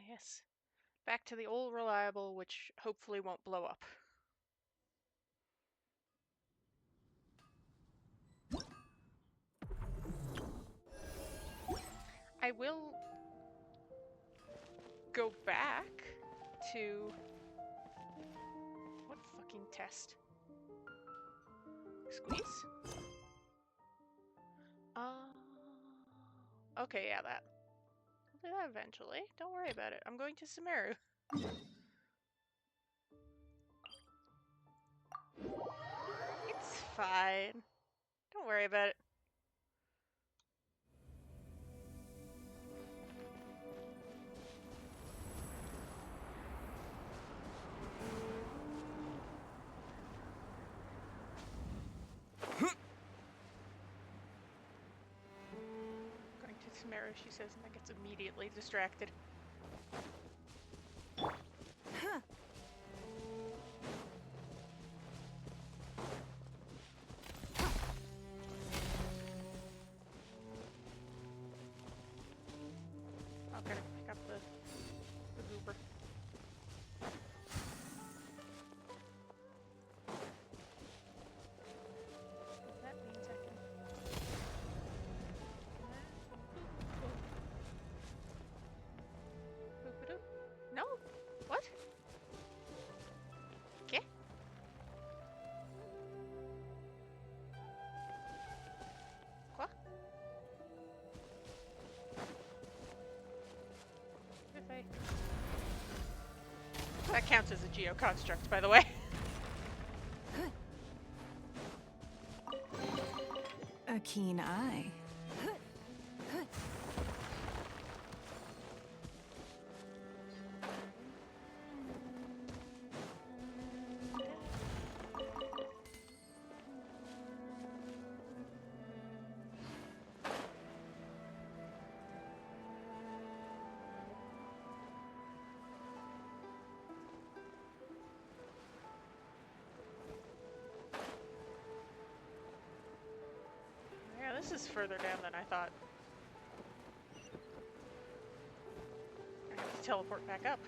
yes. Back to the old reliable, which hopefully won't blow up. I will go back to... What fucking test? Squeeze? Okay, yeah, that. I'll do that eventually. Don't worry about it. I'm going to Sumeru. It's fine. Don't worry about it. Going to Sumeru, she says, and then gets immediately distracted. I'm gonna pick up the goober. That means I can... Boop-a-doop. No? What? Okay. What? If I... That counts as a geoconstruct, by the way. A keen eye. Yeah, this is further down than I thought. I have to teleport back up.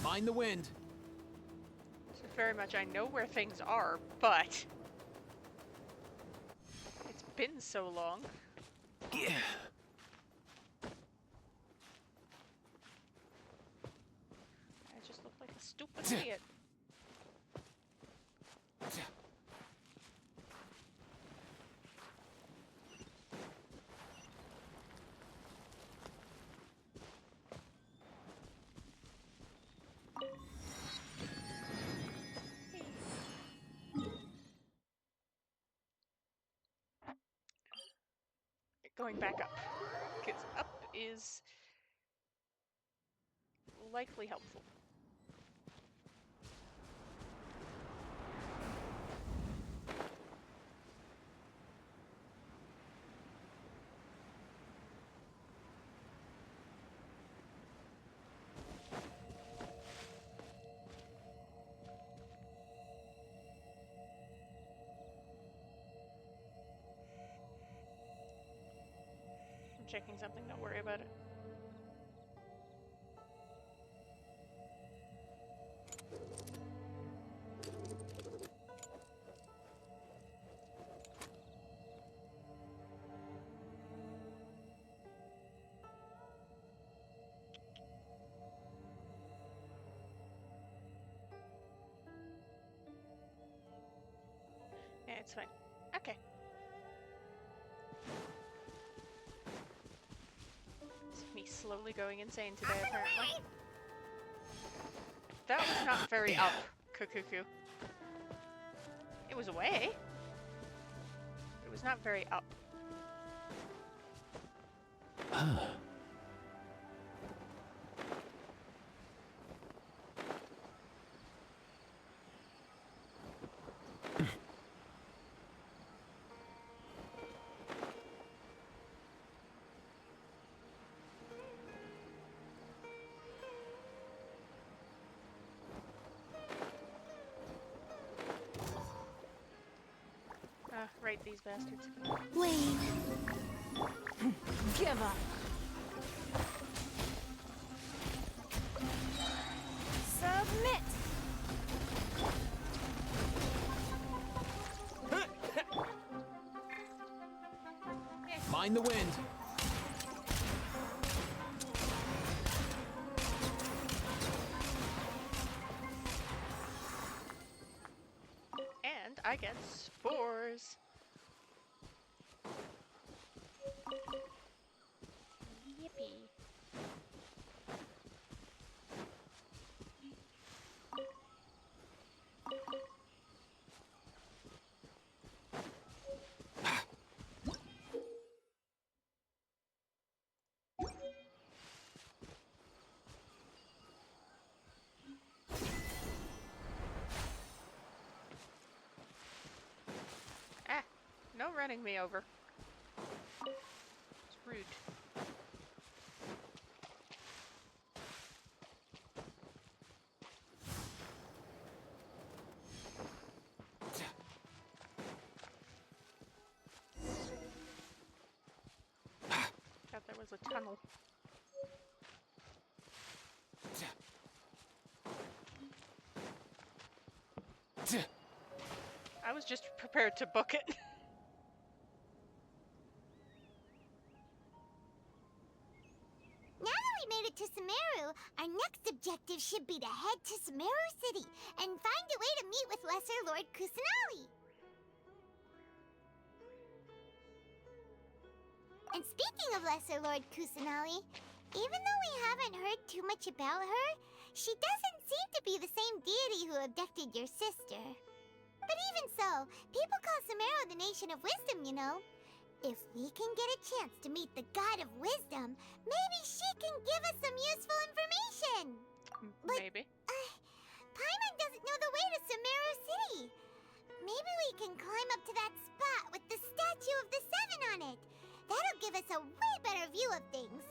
Mind the wind. So very much I know where things are, but... It's been so long. Yeah. I just look like a stupid idiot. Going back up. Because up is likely helpful. I'm checking something, don't worry about it. Yeah, it's fine. Okay. It's me slowly going insane today, apparently. That was not very up, Kukuku. It was away. It was not very up. Right, these bastards. Wait. Give up. Submit. Mind the wind. And I get spores. Yippee. Ah, no running me over. It's rude. Thought there was a tunnel. I was just prepared to book it. Now that we made it to Sumeru, our next objective should be to head to Sumeru City and find a way to meet with Lesser Lord Kusanali. And speaking of Lesser Lord Kusanali, even though we haven't heard too much about her, she doesn't seem to be the same deity who abducted your sister. But even so, people call Sumeru the Nation of Wisdom, you know. If we can get a chance to meet the God of Wisdom, maybe she can give us some useful information. But, Maybe. Paimon doesn't know the way to Sumeru City. Maybe we can climb up to that spot with the statue of the Seven on it. That'll give us a way better view of things.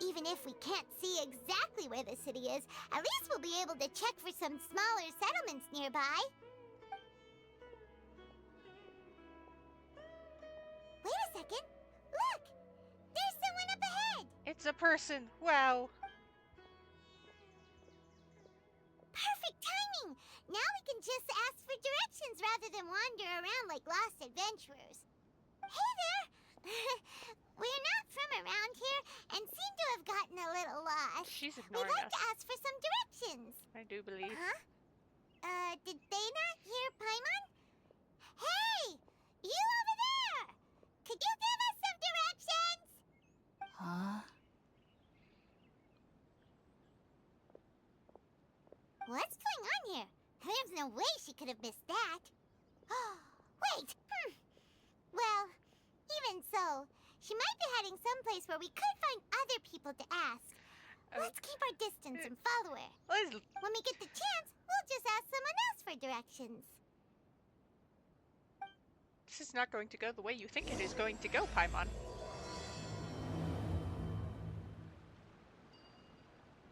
Even if we can't see exactly where the city is, at least we'll be able to check for some smaller settlements nearby. Wait a second. Look! There's someone up ahead! It's a person. Wow. Perfect timing! Now we can just ask for directions rather than wander around like lost adventurers. Hey there! We're not from around here and seem to have gotten a little lost. She's We'd ignoring like us. to ask for some directions. I do believe. Huh? Did they not hear Paimon? Hey! You over there! Could you give us some directions? Huh? What's going on here? There's no way she could have missed that. Wait! Well, even so, she might be heading someplace where we could find other people to ask. Let's keep our distance and follow her. Liz, When we get the chance, we'll just ask someone else for directions. this is not going to go the way you think it is going to go, Paimon.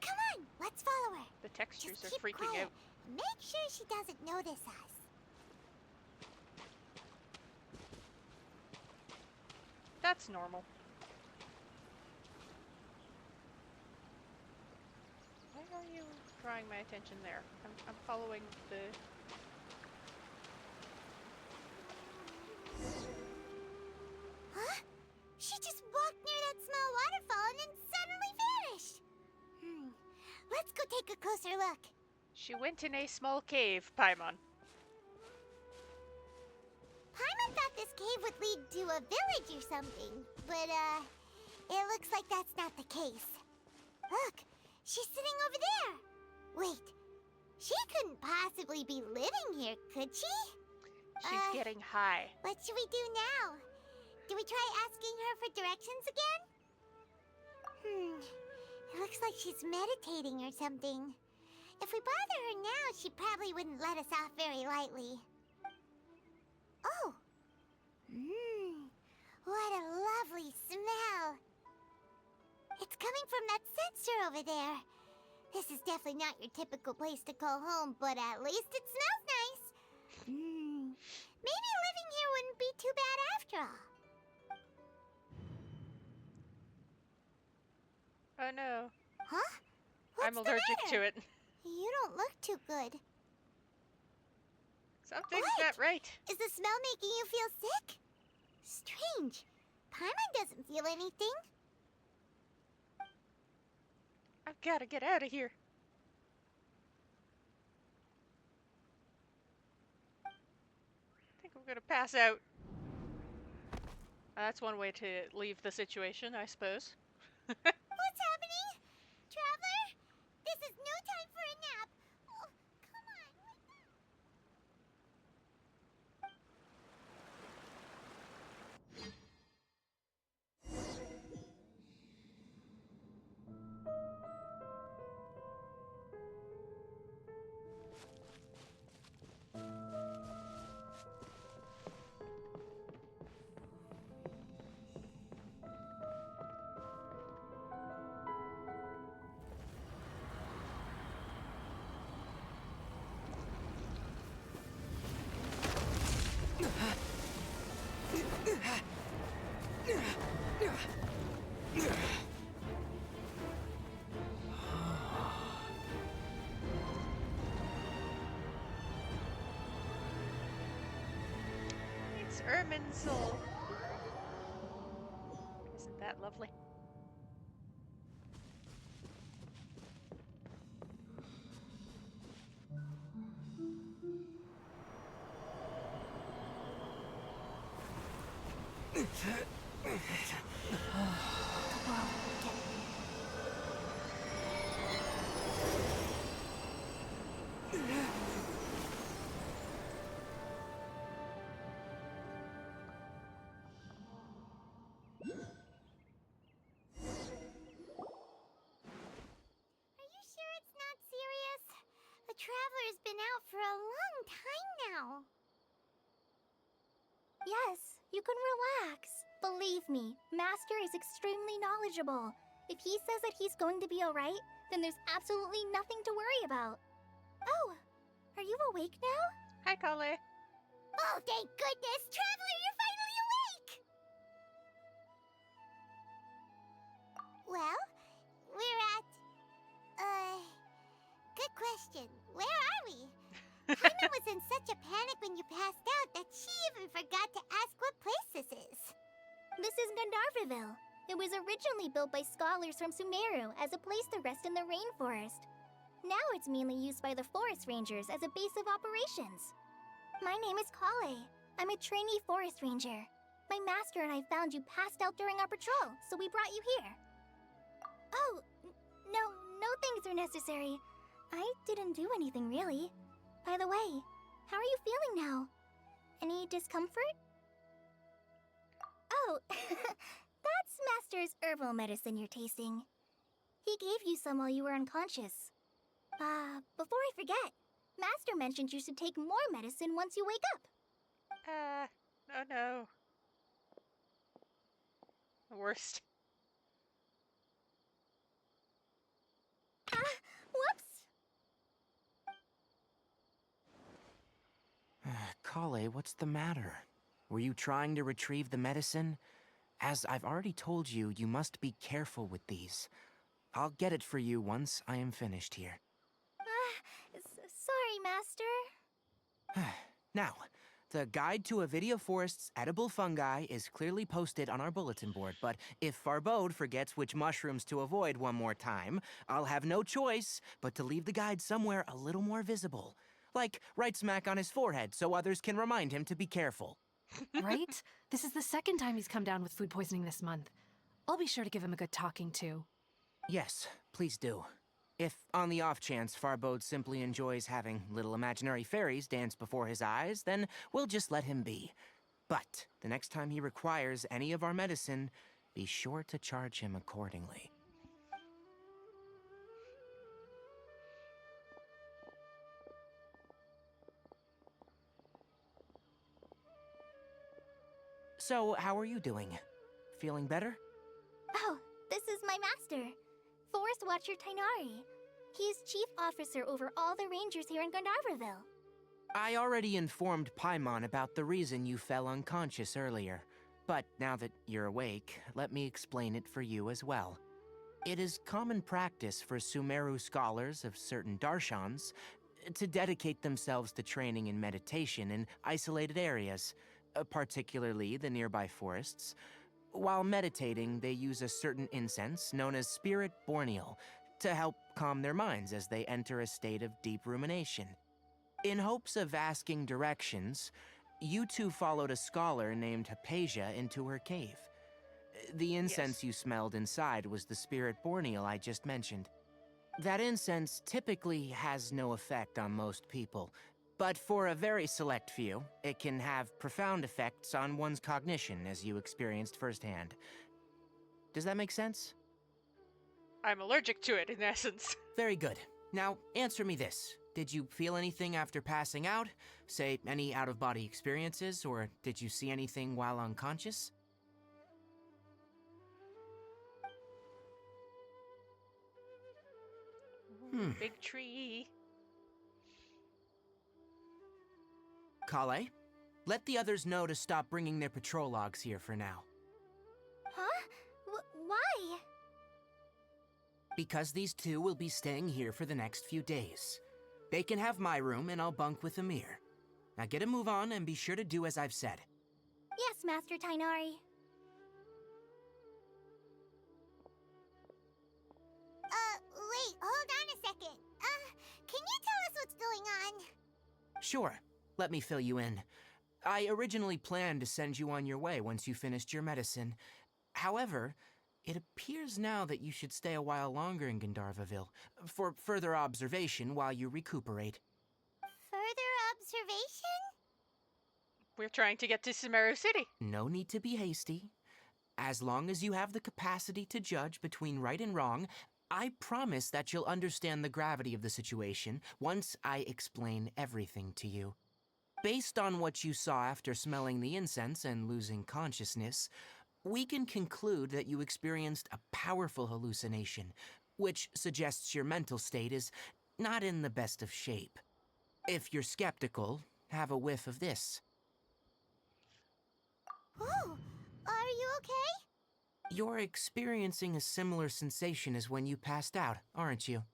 Come on, let's follow her. The textures Just are keep freaking quiet. out. Make sure she doesn't notice us. That's normal. Why are you drawing my attention there? I'm following the... Huh? She just walked near that small waterfall and then suddenly vanished. Let's go take a closer look. She went in a small cave, Paimon. Paimon thought this cave would lead to a village or something, but, it looks like that's not the case. Look, she's sitting over there. Wait, she couldn't possibly be living here, could she? She's getting high. What should we do now? Do we try asking her for directions again? It looks like she's meditating or something. If we bother her now, she probably wouldn't let us off very lightly. Oh! What a lovely smell! It's coming from that sensor over there. This is definitely not your typical place to call home, but at least it smells nice. Maybe living here wouldn't be too bad after all. Oh no. Huh? What's I'm allergic the to matter? it. You don't look too good. Something's What? not right. Is the smell making you feel sick? Strange. Paimon doesn't feel anything. I've got to get out of here. I think I'm gonna pass out. That's one way to leave the situation, I suppose. What's happening? Traveler? This is no time for a nap. Oh, come on, wake up. It's Irminsul. Isn't that lovely? Are you sure it's not serious? The Traveler's been out for a long time now. Yes, you can relax. Believe me, Master is extremely knowledgeable. If he says that he's going to be alright, then there's absolutely nothing to worry about. Oh, are you awake now? Hi, Kale. Oh, thank goodness! Traveler, you're finally awake! Well, we're at... Good question. Where are we? Paimon was in such a panic when you passed out that she even forgot to ask what place this is. This is Gandharvaville. It was originally built by scholars from Sumeru as a place to rest in the rainforest. Now it's mainly used by the forest rangers as a base of operations. My name is Kale. I'm a trainee forest ranger. My master and I found you passed out during our patrol, so we brought you here. Oh, no thanks are necessary. I didn't do anything really. By the way, how are you feeling now? Any discomfort? Oh, that's Master's herbal medicine you're tasting. He gave you some while you were unconscious. Before I forget, Master mentioned you should take more medicine once you wake up. Oh no. The worst. Whoops! Kale, what's the matter? Were you trying to retrieve the medicine? As I've already told you, you must be careful with these. I'll get it for you once I am finished here. Sorry, Master. Now, the guide to Avidia Forest's edible fungi is clearly posted on our bulletin board, but if Farbode forgets which mushrooms to avoid one more time, I'll have no choice but to leave the guide somewhere a little more visible. Like right smack on his forehead so others can remind him to be careful. Right? This is the second time he's come down with food poisoning this month. I'll be sure to give him a good talking to. Yes, please do. If, on the off chance, Farbode simply enjoys having little imaginary fairies dance before his eyes, then we'll just let him be. But the next time he requires any of our medicine, be sure to charge him accordingly. So, how are you doing? Feeling better? Oh, this is my master, Forest Watcher Tainari. He is chief officer over all the rangers here in Gandharvaville. I already informed Paimon about the reason you fell unconscious earlier. But now that you're awake, let me explain it for you as well. It is common practice for Sumeru scholars of certain darshans to dedicate themselves to training in meditation in isolated areas, particularly the nearby forests. While meditating, they use a certain incense known as Spirit Borneal to help calm their minds as they enter a state of deep rumination. In hopes of asking directions, you two followed a scholar named Hypatia into her cave. The incense Yes. you smelled inside was the Spirit Borneal I just mentioned. That incense typically has no effect on most people, but for a very select few, it can have profound effects on one's cognition, as you experienced firsthand. Does that make sense? I'm allergic to it, in essence. Very good. Now, answer me this. Did you feel anything after passing out? Say, any out-of-body experiences, or did you see anything while unconscious? Big tree. Kale, let the others know to stop bringing their patrol logs here for now. Huh? Why? Because these two will be staying here for the next few days. They can have my room and I'll bunk with Amir. Now get a move on and be sure to do as I've said. Yes, Master Tainari. Wait, hold on a second. Can you tell us what's going on? Sure, let me fill you in. I originally planned to send you on your way once you finished your medicine. However, it appears now that you should stay a while longer in Gandharvaville for further observation while you recuperate. Further observation? We're trying to get to Sumeru City. No need to be hasty. As long as you have the capacity to judge between right and wrong, I promise that you'll understand the gravity of the situation once I explain everything to you. Based on what you saw after smelling the incense and losing consciousness, we can conclude that you experienced a powerful hallucination, which suggests your mental state is not in the best of shape. If you're skeptical, have a whiff of this. Oh, are you okay? You're experiencing a similar sensation as when you passed out, aren't you?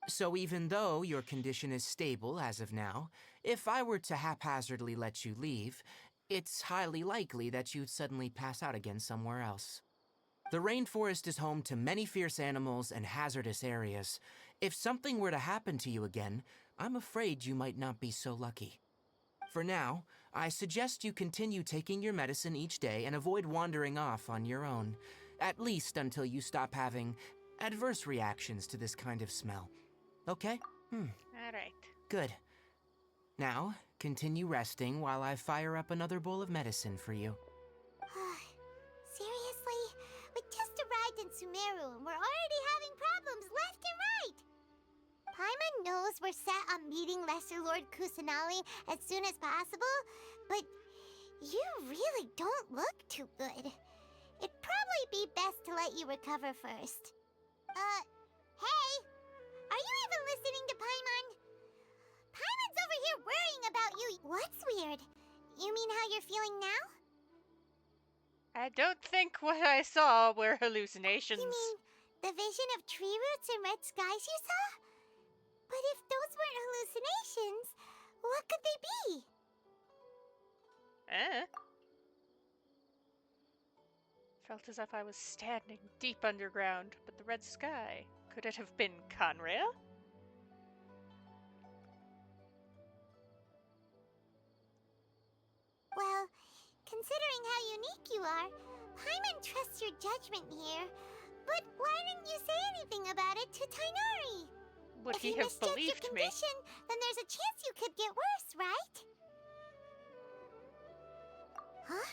So even though your condition is stable as of now, if I were to haphazardly let you leave, it's highly likely that you'd suddenly pass out again somewhere else. The rainforest is home to many fierce animals and hazardous areas. If something were to happen to you again, I'm afraid you might not be so lucky. For now, I suggest you continue taking your medicine each day and avoid wandering off on your own, at least until you stop having adverse reactions to this kind of smell. Okay? All right. Good. Now, continue resting while I fire up another bowl of medicine for you. Seriously? We just arrived in Sumeru and we're already having problems left and right! Paimon knows we're set on meeting Lesser Lord Kusanali as soon as possible, but you really don't look too good. It'd probably be best to let you recover first. Hey! Are you even listening to Paimon? Paimon's over here worrying about you. What's weird? You mean how you're feeling now? I don't think what I saw were hallucinations. You mean the vision of tree roots and red skies you saw? But if those weren't hallucinations, what could they be? Felt as if I was standing deep underground, but the red sky. Could it have been Conrail? Well, considering how unique you are, Paimon trusts your judgment here. But why didn't you say anything about it to Tainari? Would If he have misjudged your believed me? condition, then there's a chance you could get worse, right? Huh?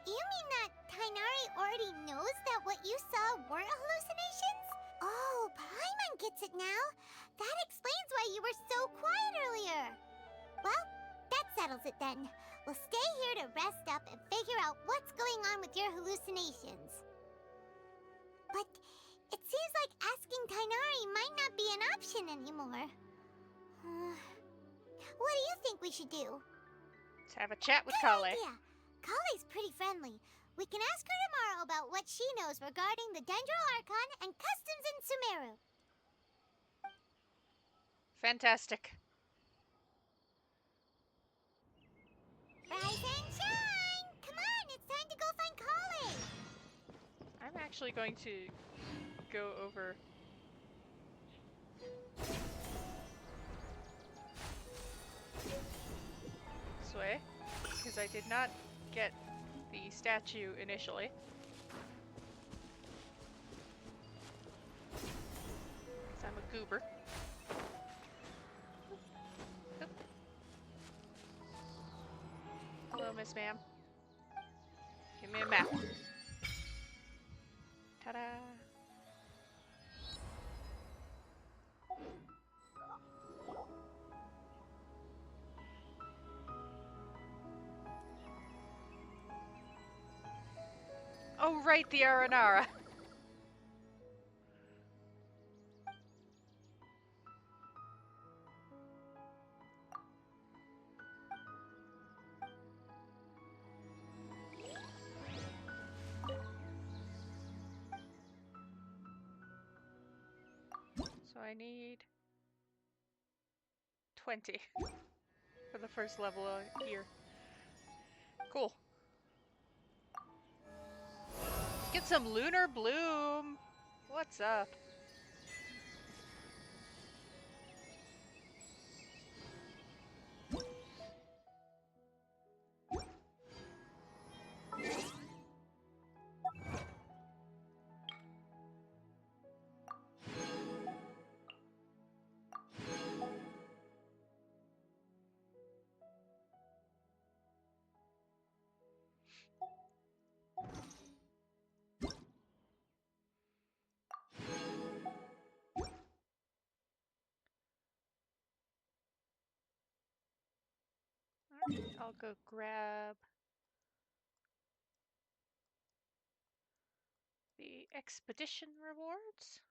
You mean that Tainari already knows that what you saw weren't hallucinations? Oh, Paimon gets it now. That explains why you were so quiet earlier. Well, that settles it then. We'll stay here to rest up and figure out what's going on with your hallucinations. But it seems like asking Tainari might not be an option anymore. What do you think we should do? Let's have a chat with Good Kale. idea. Kale's pretty friendly. We can ask her tomorrow about what she knows regarding the Dendro Archon and customs in Sumeru. Fantastic. Rise and shine! Come on, it's time to go find Kale! I'm actually going to go over. This way, because I did not get the statue initially. 'Cause I'm a goober. Oop. Hello, Miss Ma'am. Give me a map. Ta-da! Oh, right, the Aranara. So I need 20 for the first level here. Cool. Get some lunar bloom. What's up? Alright, I'll go grab the expedition rewards.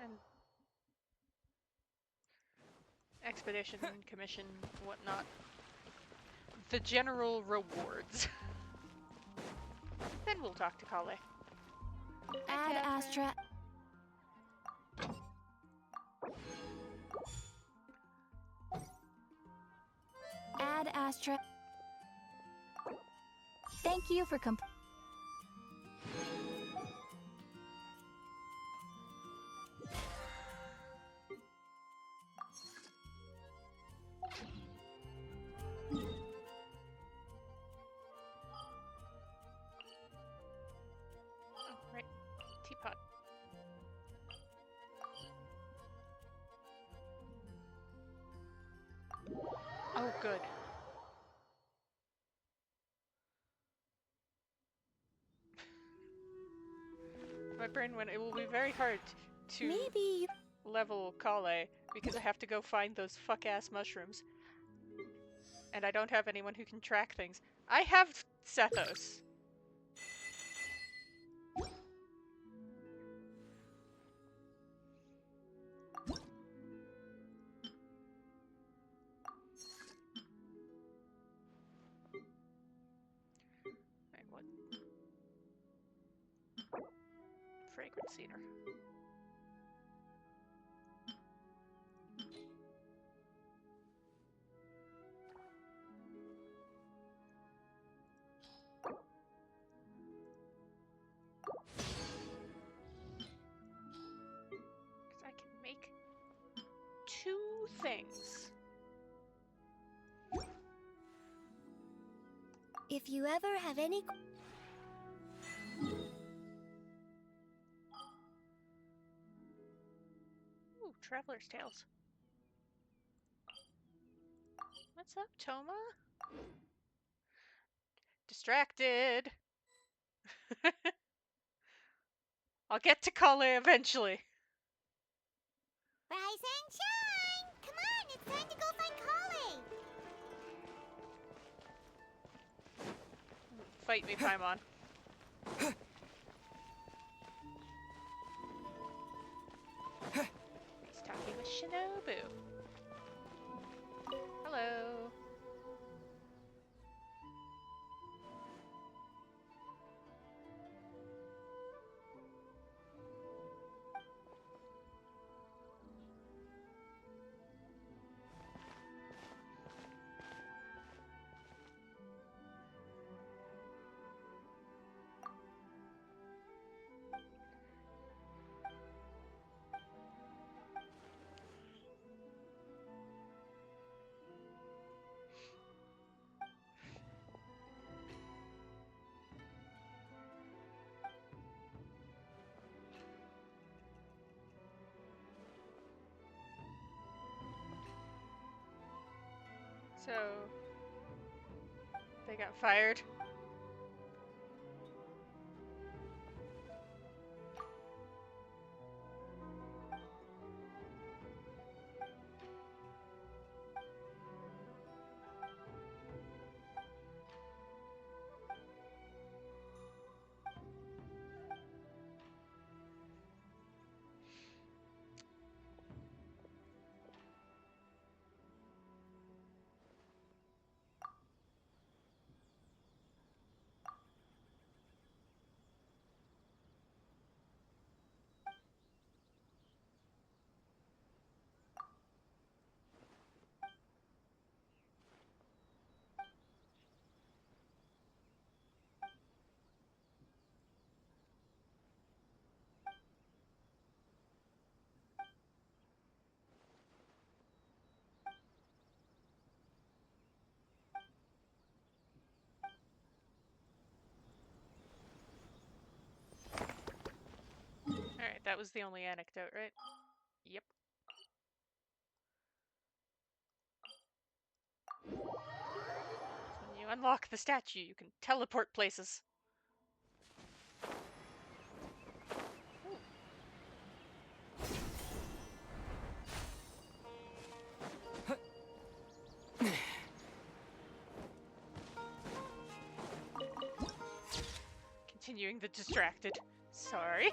And expedition, commission, whatnot. The general rewards. Then we'll talk to Kale. Ad Astra. Ad Astra. Thank you for Oh, right. Teapot. Oh, good. My brain went, it will be very hard to maybe. level Kale because I have to go find those fuck-ass mushrooms. And I don't have anyone who can track things. I have Sethos. Right, what? Fragrant cedar. Because I can make 2 things. If you ever have any... Ooh, Traveler's Tales. What's up, Toma? Distracted. I'll get to Kale eventually. Rise and shine! Come on, it's time to go find Kale! Fight me, Paimon. So they got fired. Alright, that was the only anecdote, right? Yep. When you unlock the statue, you can teleport places. Continuing the distracted. Sorry.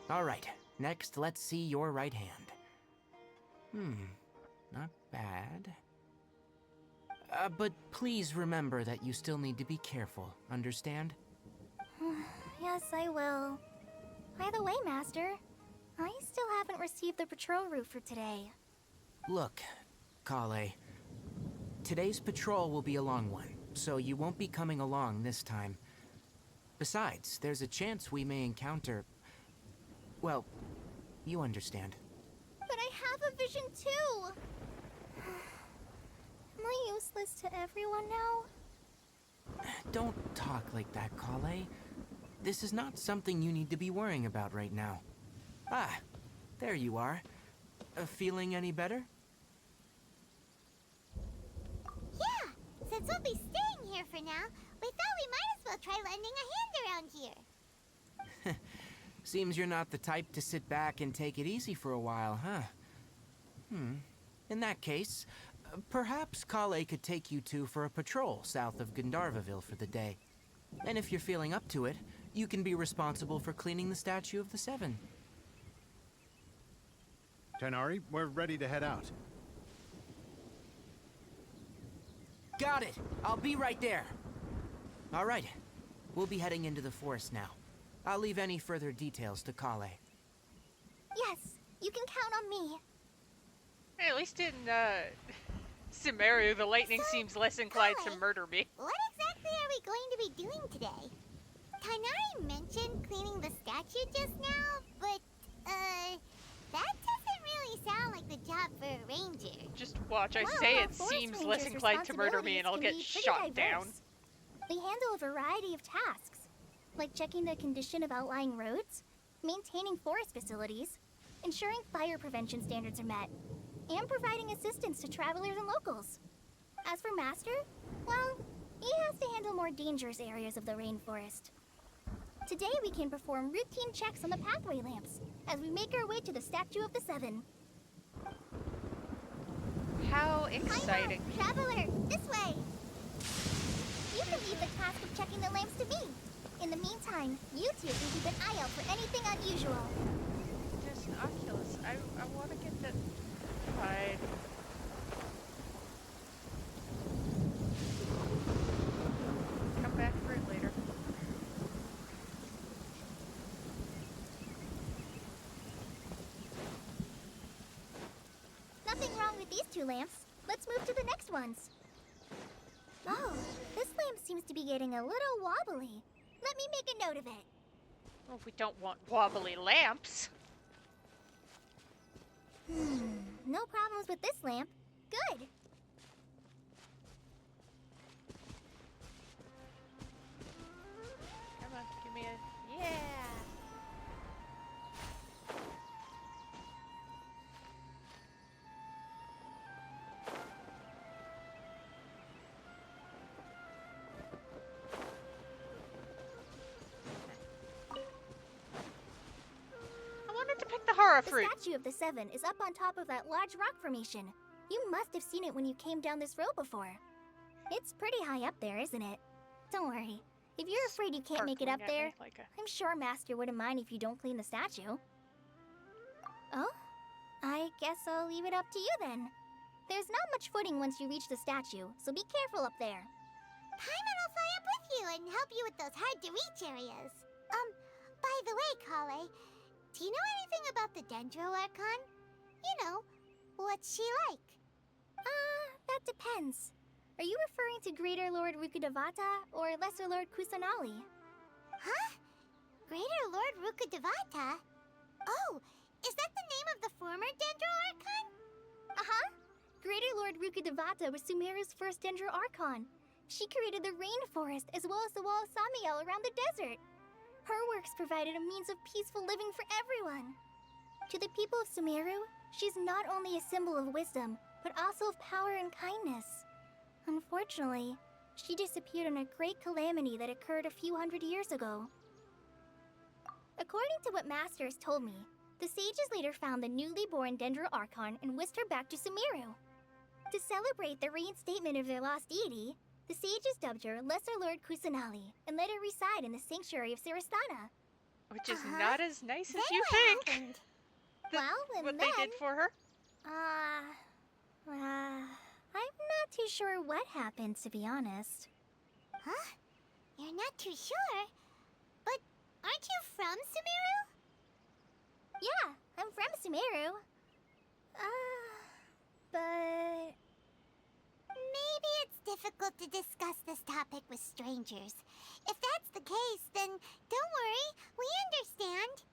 All right, next let's see your right hand. Not bad. But please remember that you still need to be careful, understand? Yes, I will. By the way, Master, I still haven't received the patrol route for today. Look, Kale, today's patrol will be a long one, so you won't be coming along this time. Besides, there's a chance we may encounter... well, you understand. But I have a vision too! Am I useless to everyone now? Don't talk like that, Kale. This is not something you need to be worrying about right now. Ah, there you are. Feeling any better? Yeah, since we'll be staying here for now, we thought we might as well try lending a hand around here. Seems you're not the type to sit back and take it easy for a while, huh? In that case, perhaps Kale could take you two for a patrol south of Gandharvaville for the day. And if you're feeling up to it, you can be responsible for cleaning the Statue of the Seven. Tighnari, we're ready to head out. Got it! I'll be right there! All right, we'll be heading into the forest now. I'll leave any further details to Kale. Yes, you can count on me. Hey, at least in Sumeru, the lightning So, seems less inclined to Kale, murder me. What exactly are we going to be doing today? Tighnari mentioned cleaning the statue just now, but, that doesn't really sound like the job for a ranger. Just watch, I Well, say our it forest seems less rangers' inclined to murder me and I'll get responsibilities can be shot pretty down. diverse. They handle a variety of tasks, like checking the condition of outlying roads, maintaining forest facilities, ensuring fire prevention standards are met, and providing assistance to travelers and locals. As for Master, well, he has to handle more dangerous areas of the rainforest. Today we can perform routine checks on the pathway lamps as we make our way to the Statue of the Seven. How exciting. Hi-ho, traveler, this way! You can leave the task of checking the lamps to me. In the meantime, you two can keep an eye out for anything unusual. There's an Oculus. I want to get that. Fine. Come back for it later. Nothing wrong with these two lamps. Let's move to the next ones. Oh, this lamp seems to be getting a little wobbly. Let me make a note of it. Well, we don't want wobbly lamps. No problems with this lamp. Good. me a... Yeah! I wanted to pick the horror The fruit. statue of the Seven is up on top of that large rock formation. You must have seen it when you came down this road before. It's pretty high up there, isn't it? Don't worry. If you're afraid you can't make it up Sparkling at there, me like a... I'm sure Master wouldn't mind if you don't clean the statue. Oh? I guess I'll leave it up to you then. There's not much footing once you reach the statue, so be careful up there. Paimon will fly up with you and help you with those hard-to-reach areas. By the way, Kale, do you know anything about the Dendro Archon? You know, what's she like? That depends. Are you referring to Greater Lord Rukkhadevata or Lesser Lord Kusanali? Huh? Greater Lord Rukkhadevata? Oh, is that the name of the former Dendro Archon? Uh-huh. Greater Lord Rukkhadevata was Sumeru's first Dendro Archon. She created the rainforest as well as the wall of Samiel around the desert. Her works provided a means of peaceful living for everyone. To the people of Sumeru, she's not only a symbol of wisdom, but also of power and kindness. Unfortunately, she disappeared in a great calamity that occurred a few hundred years ago. According to what Master has told me, the sages later found the newly born Dendro Archon and whisked her back to Sumeru. To celebrate the reinstatement of their lost deity, the sages dubbed her Lesser Lord Kusanali and let her reside in the sanctuary of Sarastana. Which is Uh-huh. not as nice as Then you what think. happened? Well, and What then... they did for her. I'm not too sure what happened, to be honest. Huh? You're not too sure? But aren't you from Sumeru? Yeah, I'm from Sumeru. But... Maybe it's difficult to discuss this topic with strangers. If that's the case, then don't worry, we understand.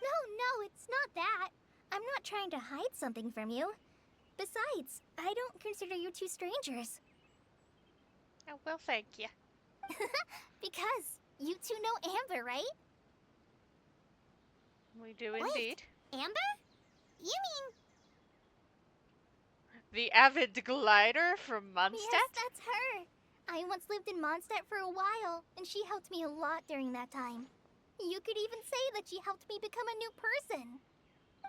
No, it's not that. I'm not trying to hide something from you. Besides, I don't consider you two strangers. Oh, well, thank you. Because you two know Amber, right? We do Wait. indeed. Amber? You mean... The avid glider from Mondstadt? Yes, that's her. I once lived in Mondstadt for a while, and she helped me a lot during that time. You could even say that she helped me become a new person.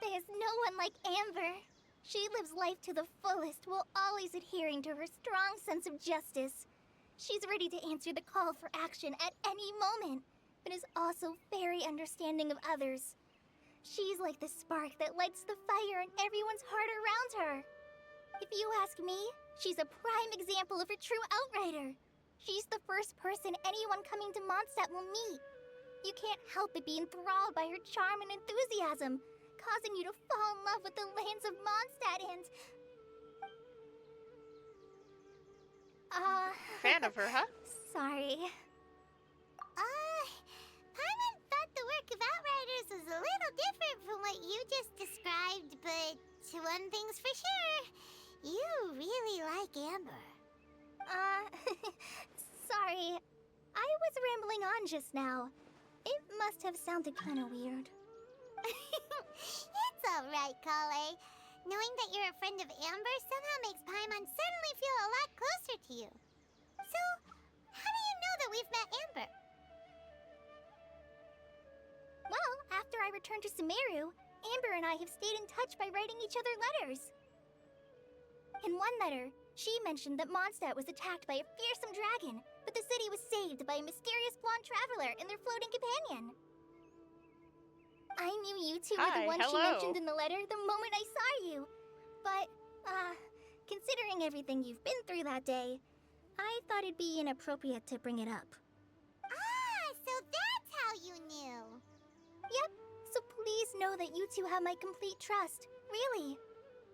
There's no one like Amber. She lives life to the fullest while always adhering to her strong sense of justice. She's ready to answer the call for action at any moment, but is also very understanding of others. She's like the spark that lights the fire in everyone's heart around her. If you ask me, she's a prime example of a true outrider. She's the first person anyone coming to Mondstadt will meet. You can't help but be enthralled by her charm and enthusiasm, causing you to fall in love with the lands of Mondstadt and... Fan of her, huh? Paimon Sorry. thought the work of Outriders was a little different from what you just described, but one thing's for sure, you really like Amber. Sorry. I was rambling on just now. It must have sounded kind of weird. It's alright, Kale. Knowing that you're a friend of Amber somehow makes Paimon suddenly feel a lot closer to you. So, how do you know that we've met Amber? Well, after I returned to Sumeru, Amber and I have stayed in touch by writing each other letters. In one letter, she mentioned that Mondstadt was attacked by a fearsome dragon, but the city was saved by a mysterious blonde traveler and their floating companion. I knew you two were the Hi, ones she hello. mentioned in the letter the moment I saw you. But, considering everything you've been through that day, I thought it'd be inappropriate to bring it up. Ah, so that's how you knew. Yep, so please know that you two have my complete trust, really.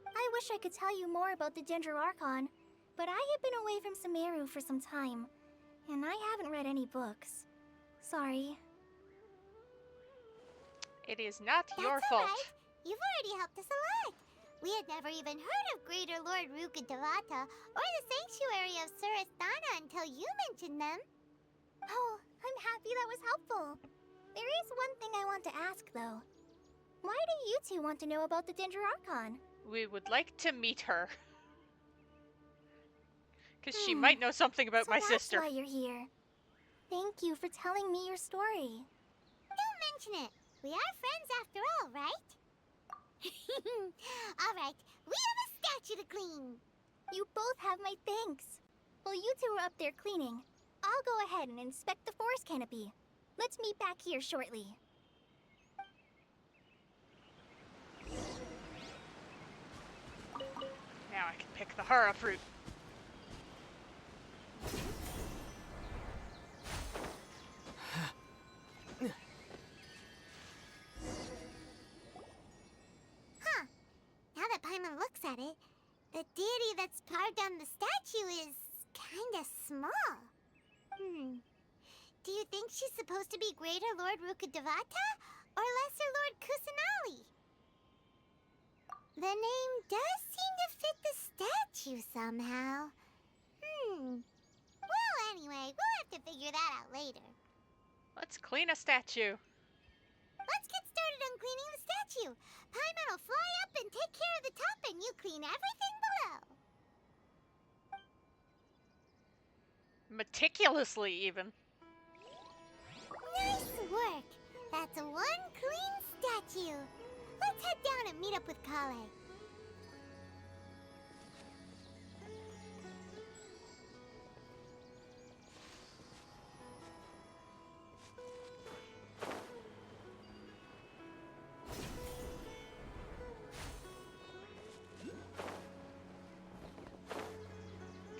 I wish I could tell you more about the Dendro Archon, but I have been away from Sumeru for some time, and I haven't read any books. Sorry. It is not That's your fault. alright. You've already helped us a lot. We had never even heard of Greater Lord Rukkhadevata or the Sanctuary of Sarastana until you mentioned them. Oh, I'm happy that was helpful. There is one thing I want to ask, though. Why do you two want to know about the Danger Archon? We would like to meet her. Because she might know something about So my that's sister. why you're here. Thank you for telling me your story. Don't mention it. We are friends after all, right? Alright, we have a statue to clean. You both have my thanks. While you two are up there cleaning, I'll go ahead and inspect the forest canopy. Let's meet back here shortly. Now I can pick the Hara fruit. Huh. Now that Paimon looks at it, the deity that's carved on the statue is kinda small. Do you think she's supposed to be Greater Lord Rukkhadevata or Lesser Lord Kusanali? The name does seem to fit the statue somehow. Well, anyway, we'll have to figure that out later. Let's clean a statue. Let's get started on cleaning the statue. Paimon will fly up and take care of the top, and you clean everything below. Meticulously, even. Nice work. That's one clean statue. Let's head down and meet up with Kale.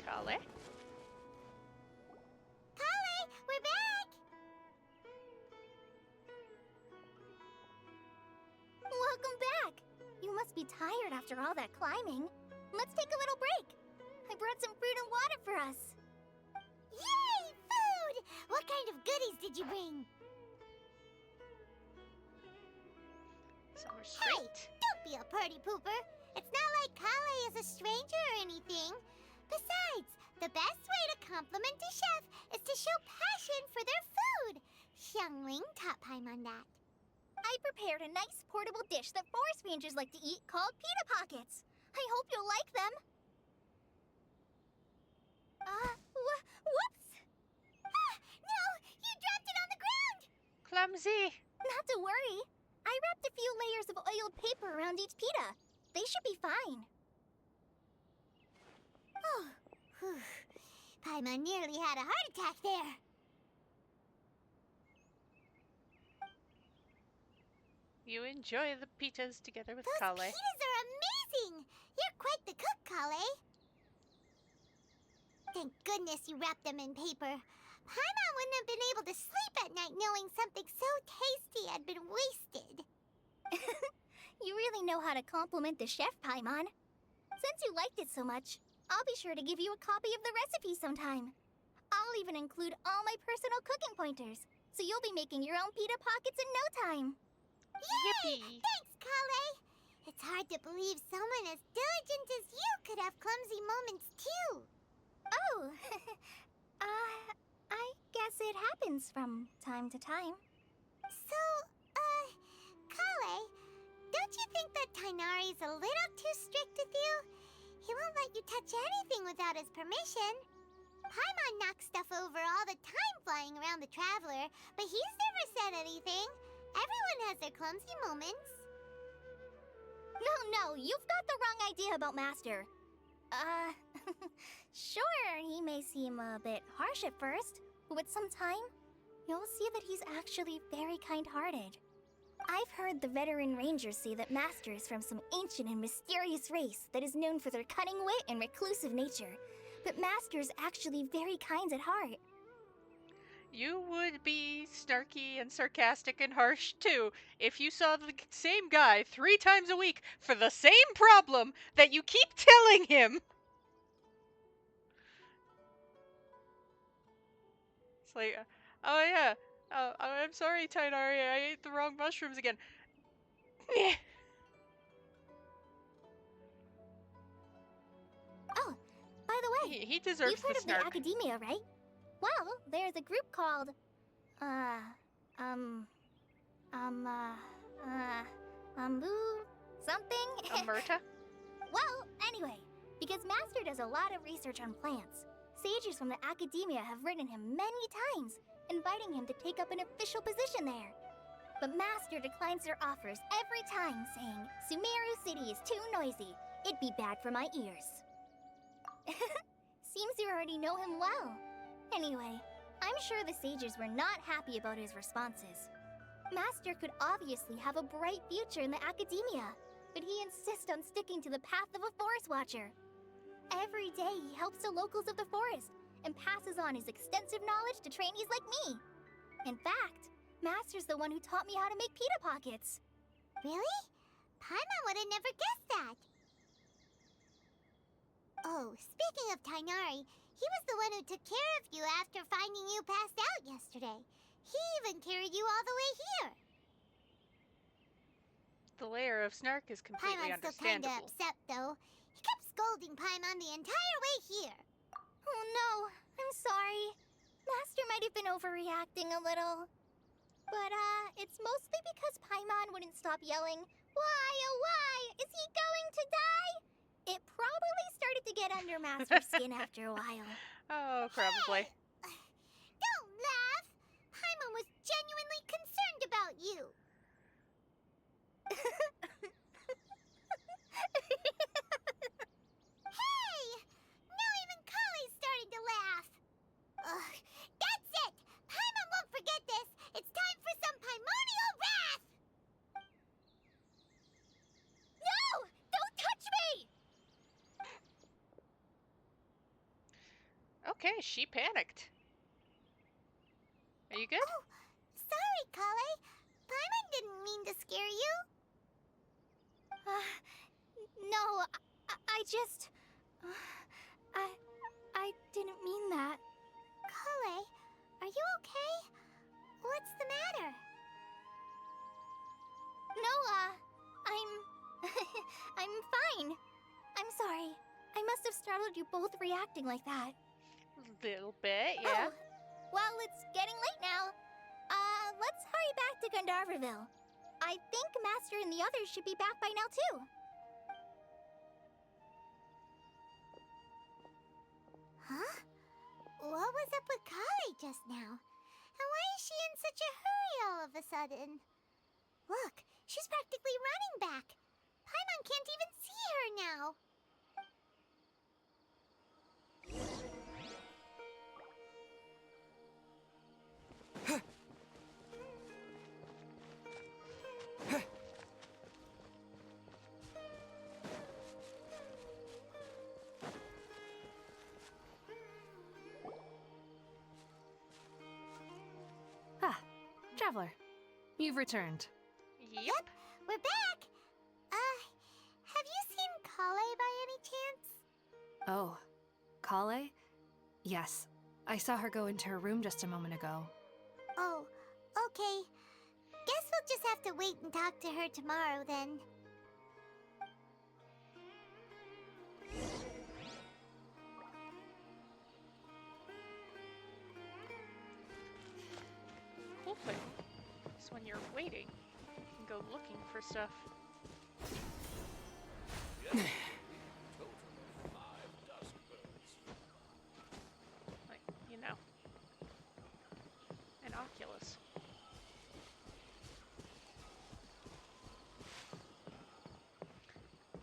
Kale? Kale, we're back! Welcome back. You must be tired after all that climbing. Let's take a little break. I brought some fruit and water for us. Yay, food! What kind of goodies did you bring? Summer Hey, sweet. don't be a party pooper. It's not like Kale is a stranger or anything. Besides, the best way to compliment a chef is to show passion for their food. Xiangling taught Paimon that. I prepared a nice portable dish that forest rangers like to eat called pita pockets. I hope you'll like them. Whoops! Ah, no! You dropped it on the ground! Clumsy. Not to worry. I wrapped a few layers of oiled paper around each pita. They should be fine. Oh, whew. Paimon nearly had a heart attack there. You enjoy the pitas together with Those Kale. pitas are amazing! You're quite the cook, Kale. Thank goodness you wrapped them in paper. Paimon wouldn't have been able to sleep at night knowing something so tasty had been wasted. You really know how to compliment the chef, Paimon. Since you liked it so much, I'll be sure to give you a copy of the recipe sometime. I'll even include all my personal cooking pointers, so you'll be making your own pita pockets in no time. Yay! Yippee. Thanks, Kale! It's hard to believe someone as diligent as you could have clumsy moments, too. Oh, I guess it happens from time to time. So, Kale, don't you think that Tainari's a little too strict with you? He won't let you touch anything without his permission. Paimon knocks stuff over all the time flying around the Traveler, but he's never said anything. Everyone has their clumsy moments. No, you've got the wrong idea about Master. Sure, he may seem a bit harsh at first, but with some time, you'll see that he's actually very kind-hearted. I've heard the veteran rangers say that Master is from some ancient and mysterious race that is known for their cunning wit and reclusive nature, but Master's actually very kind at heart. You would be snarky and sarcastic and harsh too if you saw the same guy 3 times a week for the same problem that you keep telling him. It's like, oh yeah, I'm sorry, Tainari, I ate the wrong mushrooms again. Oh, by the way, He deserves you've heard the of the snark. academia, right? Well, there's a group called Uh, um, boo, something? Amerta? Well, anyway, because Master does a lot of research on plants, sages from the academia have written him many times, inviting him to take up an official position there. But Master declines their offers every time, saying, Sumeru City is too noisy. It'd be bad for my ears. Seems you already know him well. Anyway, I'm sure the sages were not happy about his responses. Master could obviously have a bright future in the academia, but he insists on sticking to the path of a forest watcher. Every day he helps the locals of the forest and passes on his extensive knowledge to trainees like me. In fact, Master's the one who taught me how to make pita pockets. Really? Paimon would have never guessed that. Oh, speaking of Tainari, he was the one who took care of you after finding you passed out yesterday. He even carried you all the way here. The layer of snark is completely Paimon's still kinda understandable. upset, though. He kept scolding Paimon the entire way here. Oh no, I'm sorry. Master might have been overreacting a little. But, it's mostly because Paimon wouldn't stop yelling, Why, oh why, is he going to die? It probably started to get under Master's skin after a while. Oh, probably. Don't laugh! Paimon was genuinely concerned about you. Hey! Now even Kali's starting to laugh. Ugh, that's it! Paimon won't forget this! It's time for some Paimonial wrath! No! Don't touch me! Okay, she panicked. Are you good? Oh, sorry, Kale. Paimon didn't mean to scare you. No, I just... I didn't mean that. Kale, are you okay? What's the matter? No, I'm... I'm fine. I'm sorry. I must have startled you both reacting like that. Little bit, yeah. Oh, well, it's getting late now. Let's hurry back to Gandharville. I think Master and the others should be back by now, too. Huh? What was up with Kale just now? And why is she in such a hurry all of a sudden? Look, she's practically running back. Paimon can't even see her now. Ah, Traveler. You've returned. Yep. We're back. Have you seen Kale by any chance? Oh, Kale? Yes. I saw her go into her room just a moment ago. Oh, okay. Guess we'll just have to wait and talk to her tomorrow then. Cool thing is when you're waiting, you can go looking for stuff. Like, you know, an Oculus.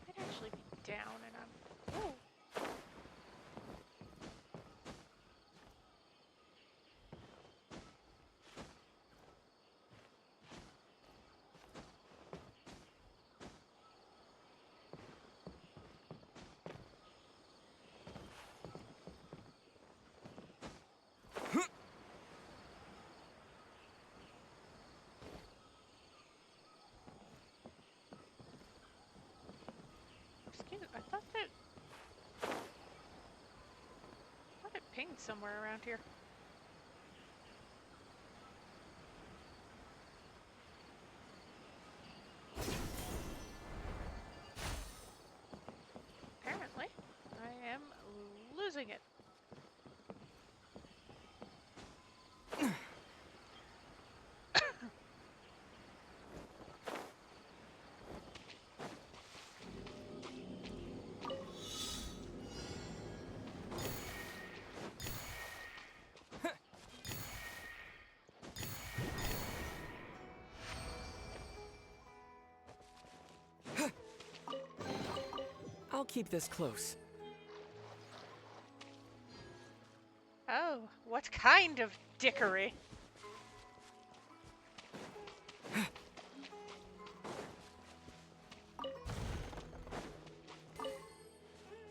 I'd actually be down and I'm... Oh! Excuse me, I thought it pinged somewhere around here. Apparently, I am losing it. I'll keep this close. Oh, what kind of dickery?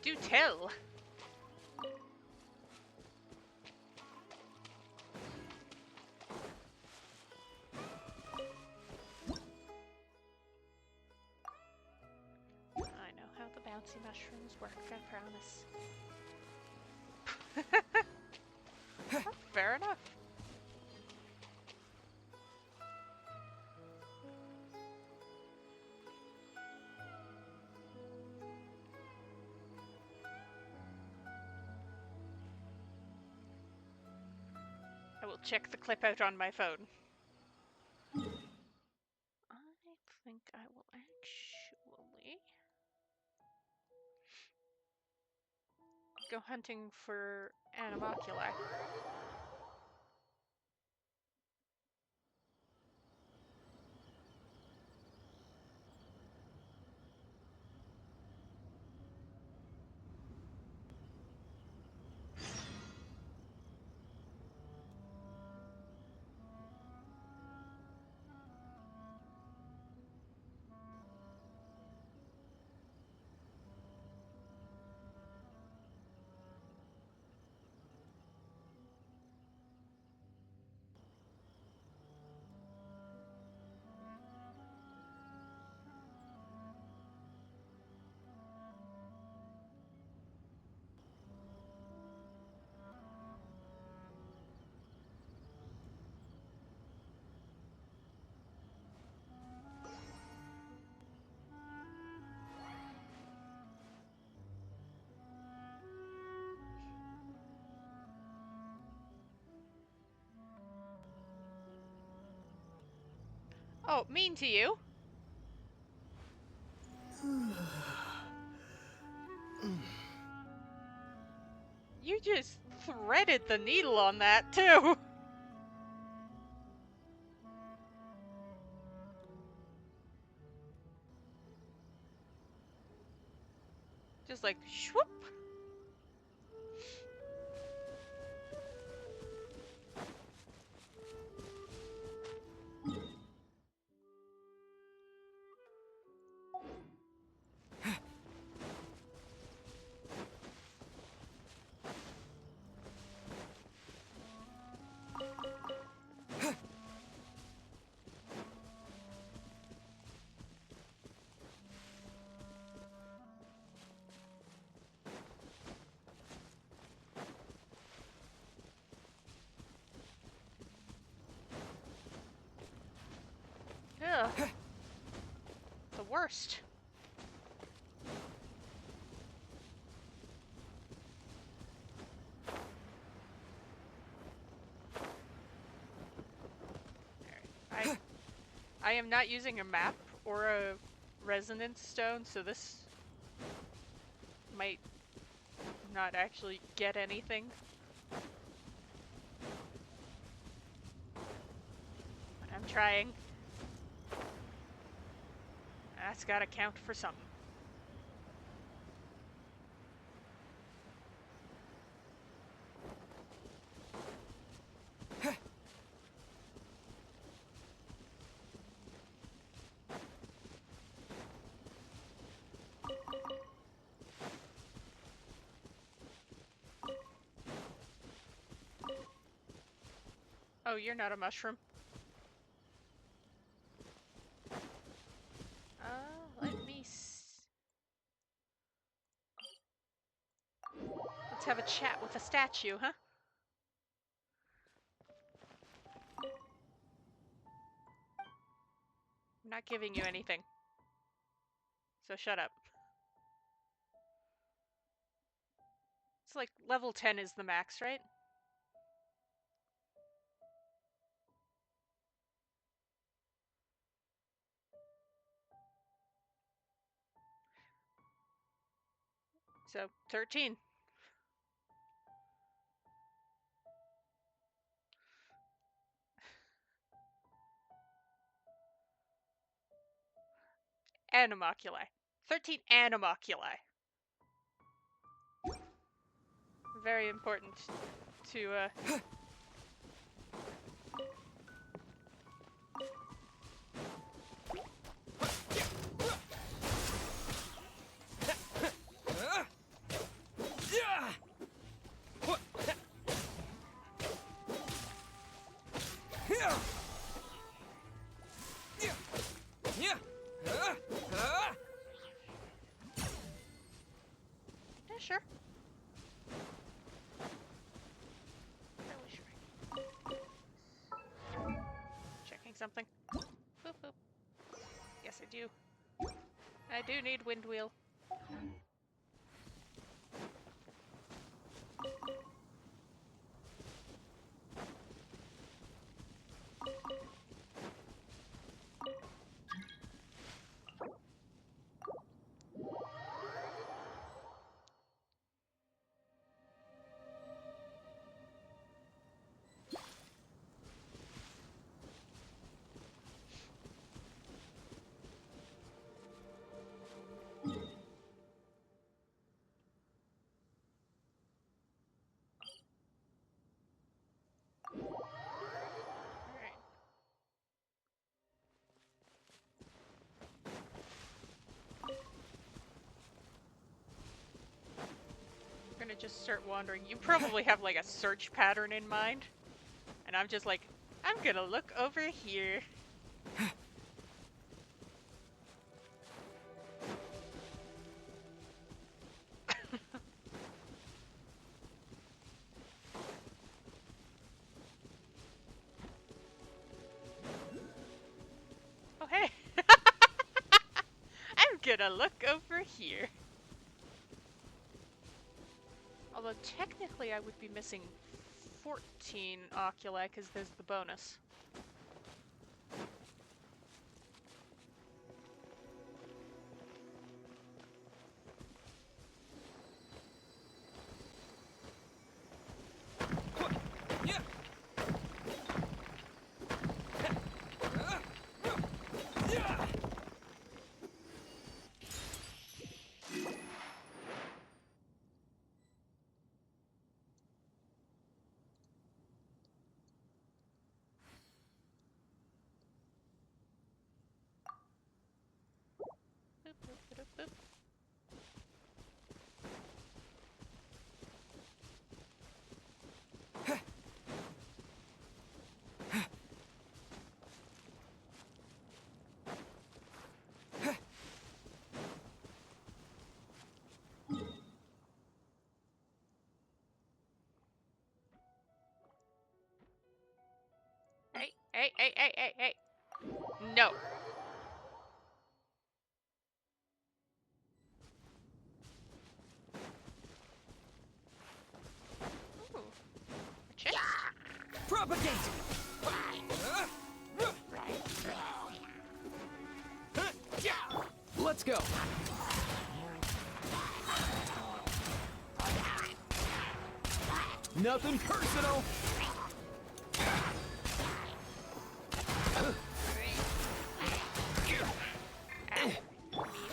Do tell. I know how the bouncy mushrooms work, I promise. Fair enough. I will check the clip out on my phone. I think I will actually go hunting for animoculi. Oh, mean to you? You just threaded the needle on that, too! Just like, shwoop! Ugh. The worst. I am not using a map or a resonance stone, so this might not actually get anything. But I'm trying. That's gotta count for something. Oh, you're not a mushroom. Let me let's have a chat with a statue, huh? I'm not giving you anything. So shut up. It's like level 10 is the max, right? So 13. Animoculi. 13 animoculi. very important to yeah, sure. Checking something. Boop, boop. Yes, I do. I do need wind wheel. Alright. We're gonna just start wandering. You probably have like a search pattern in mind. And I'm just like, I'm gonna look over here. Oh, hey. I'm gonna look over here. Although technically I would be missing 14 oculi because there's the bonus. Boop, boop, boop, boop. Hey, hey, hey, hey, hey, hey. No. Ooh. A chest. Propagate! Let's go. Nothing personal.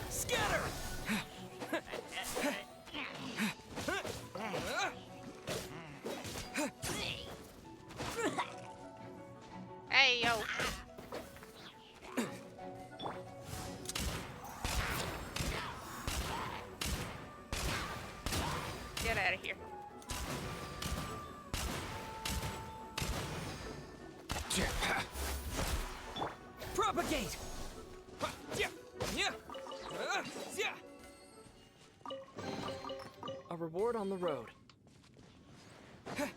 Scatter! Hey, yo. Get out of here. Propagate! A reward on the road. Alright.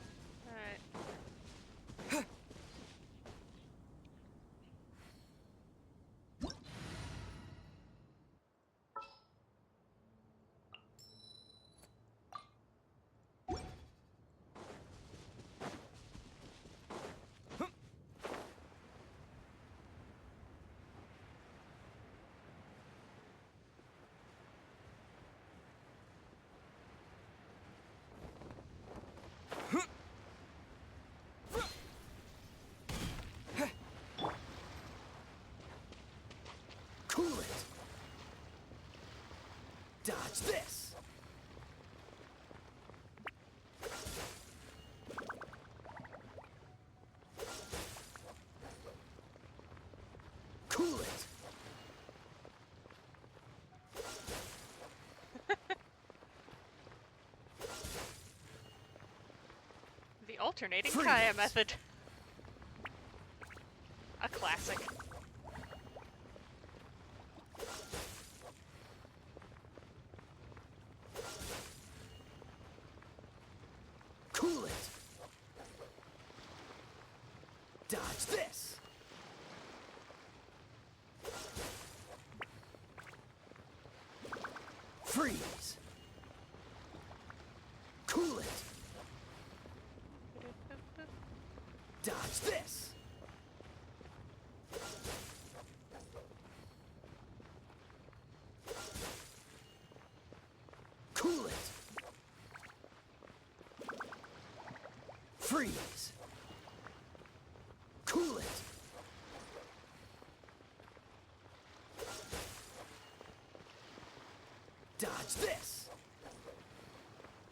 Cool it! Dodge this! alternating Freeze. Kaya method. A classic. Cool it. Dodge this. Freeze. Cool it. Dodge this. Cool it. Freeze. Cool it. Dodge this.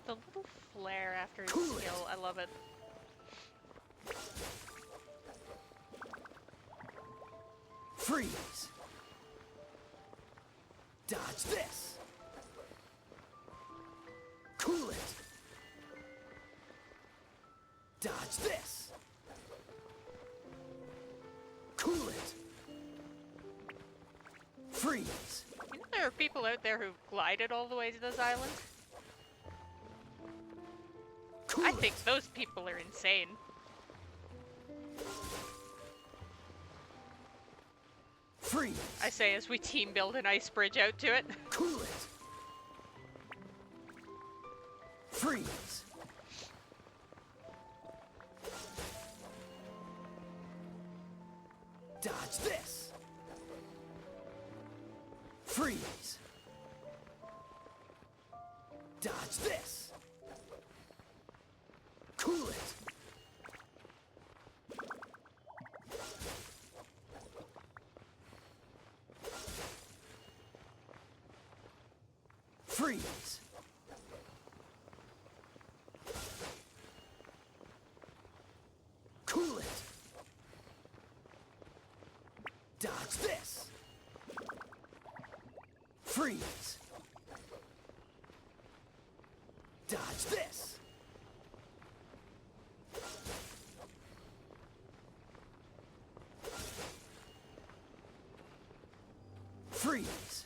The little flare after his Cool it. skill, I love it. Freeze. Dodge this. Cool it. Dodge this. Cool it. Freeze. You know there are people out there who've glided all the way to this island? Cool I it. think those people are insane. Freeze. I say as we team build an ice bridge out to it. Cool it. Freeze. Dodge this. Freeze. Dodge this. Cool it. Freeze. Cool it. Dodge this. Freeze. Dodge this. Freeze.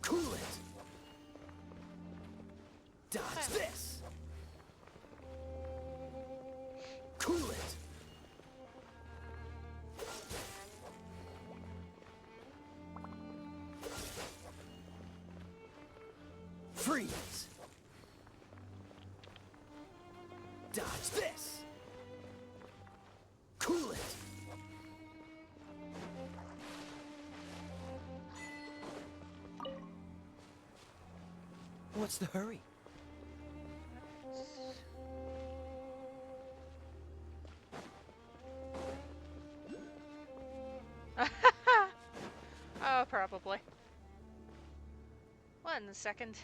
Cool it. Dodge this. Cool it. Freeze. Dodge this. Cool it. What's the hurry? Oh, probably. 1 second.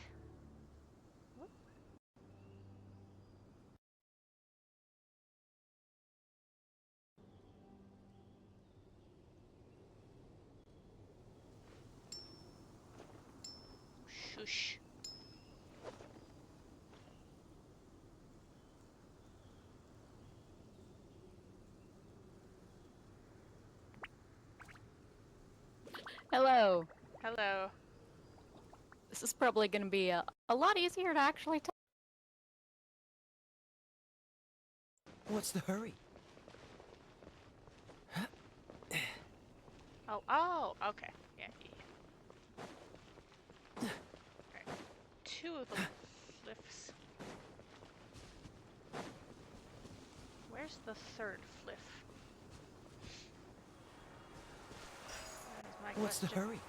Shush. Hello. Hello. This is probably going to be a lot easier to actually tell. What's the hurry? Oh, okay. Yeah. Alright. 2 of the fliffs. Where's the 3rd fliff? That is my What's the question. hurry?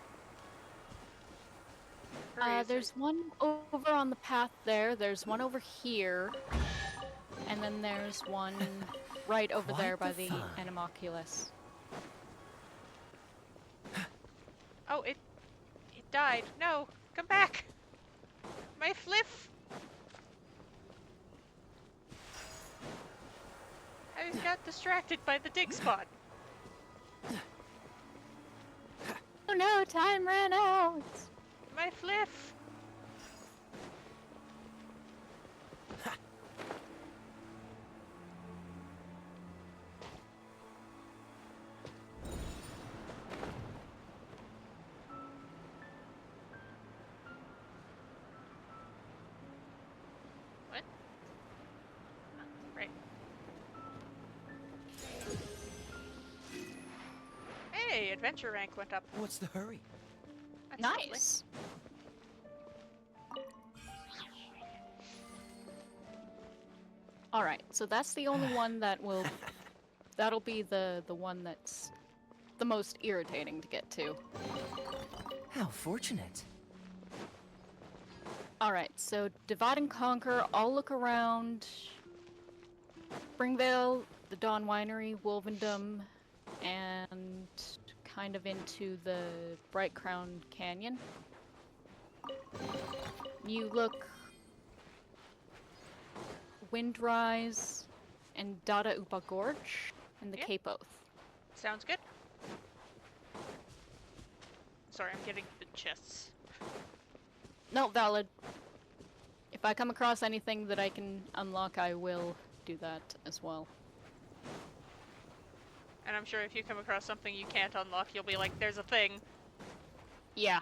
Hurry is There's one over on the path there, there's one over here, and then there's one right over there by Quite the the fun. Animalculus. Oh, it died. No, come back. My fliff. I got distracted by the dig spot. Oh no, time ran out. My fliff. What? Right. Hey, adventure rank went up. What's the hurry? That's lovely. Nice. All right, so that's the only one that will. That'll be the one that's the most irritating to get to. How fortunate. All right, so divide and conquer. I'll look around. Springvale, the Dawn Winery, Wolvendom, and kind of into the Bright Crown Canyon. You look Windrise and Dada Upa Gorge and the Yeah. Cape Oath. Sounds good. Sorry, I'm getting the chests. No, valid. If I come across anything that I can unlock, I will do that as well. And I'm sure if you come across something you can't unlock, you'll be like, there's a thing. Yeah.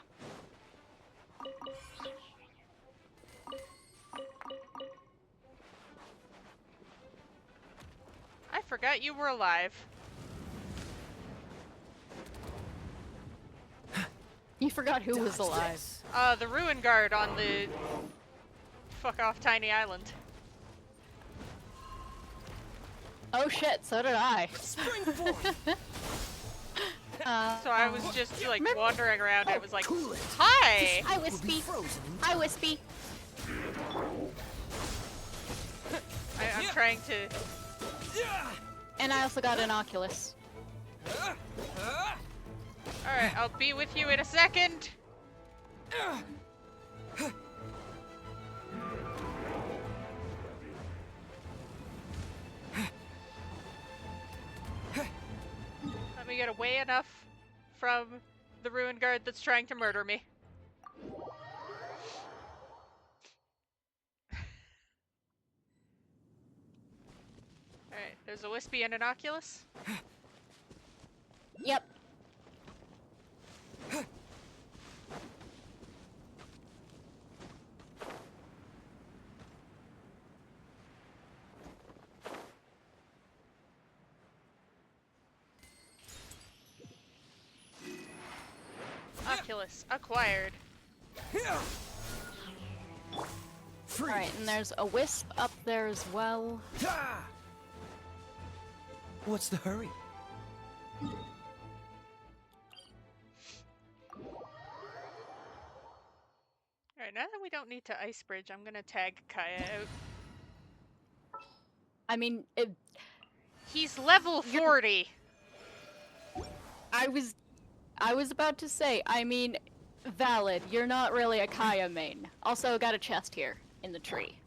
I forgot you were alive. You forgot who was Dodge alive. this. The Ruin Guard on the fuck off tiny island. Oh shit, so did I. Spring forth. So I was just like wandering around and it was like, Cool it. hi! Hi, Will be Wispy. frozen in Hi, Wispy. I'm trying to... And I also got an Oculus. Alright, I'll be with you in a second. Let me get away enough from the Ruin Guard that's trying to murder me. Alright, there's a Wispy and an Oculus. Yep. Oculus acquired. Alright, and there's a Wisp up there as well. What's the hurry? Alright, now that we don't need to ice bridge, I'm gonna tag Kaya out. I mean, He's level 40! I was about to say, I mean, valid. You're not really a Kaya main. Also, got a chest here in the tree.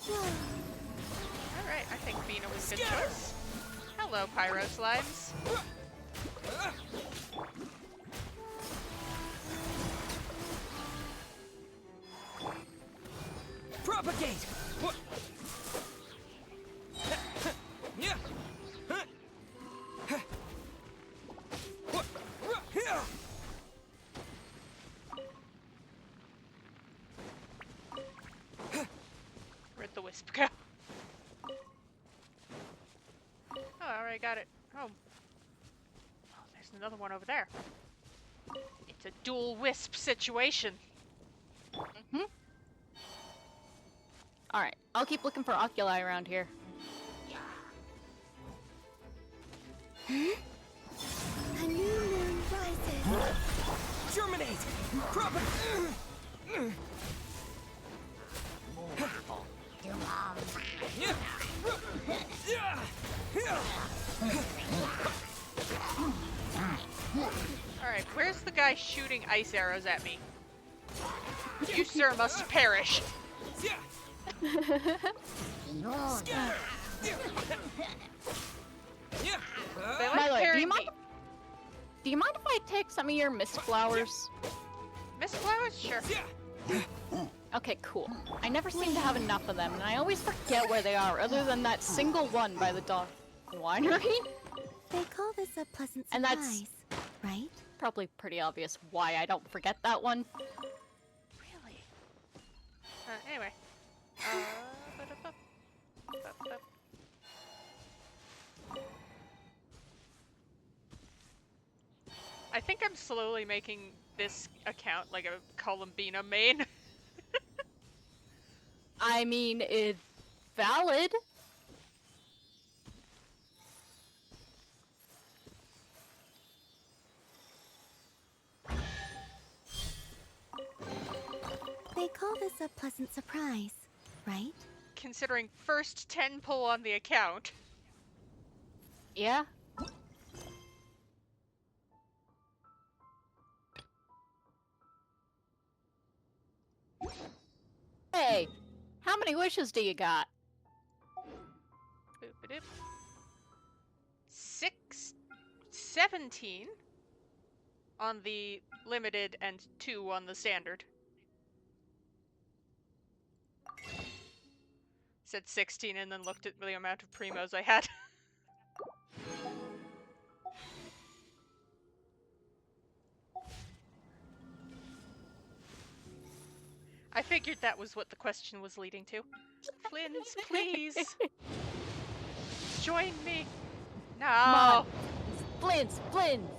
Alright, I think Vina was a good choice. Hello, Pyro Slimes. Propagate! Where'd the Wisp go? Oh, alright, got it. Oh. Oh, there's another one over there. It's a dual Wisp situation. Alright, I'll keep looking for oculi around here. A new moon rises. Germinate! Alright, where's the guy shooting ice arrows at me? You, sir, must perish. They By like the way, carrying me. do you mind if I take some of your mist flowers? Miss Flowers? Sure. Okay, cool. I never seem to have enough of them, and I always forget where they are, other than that single one by the dog winery. They call this a pleasant And that's- surprise, right? Probably pretty obvious why I don't forget that one. Really? Anyway. Ba-da-bup. Bup-bup. I think I'm slowly making this account like a Columbina main. I mean, it's valid. They call this a pleasant surprise, right? Considering first 10 pull on the account. Yeah. Hey, how many wishes do you got? Boop-a-doop. 17 on the limited and 2 on the standard. Said 16 and then looked at the amount of primos I had. I figured that was what the question was leading to. Flins, please! Join me! No! Come on. Splints, splints.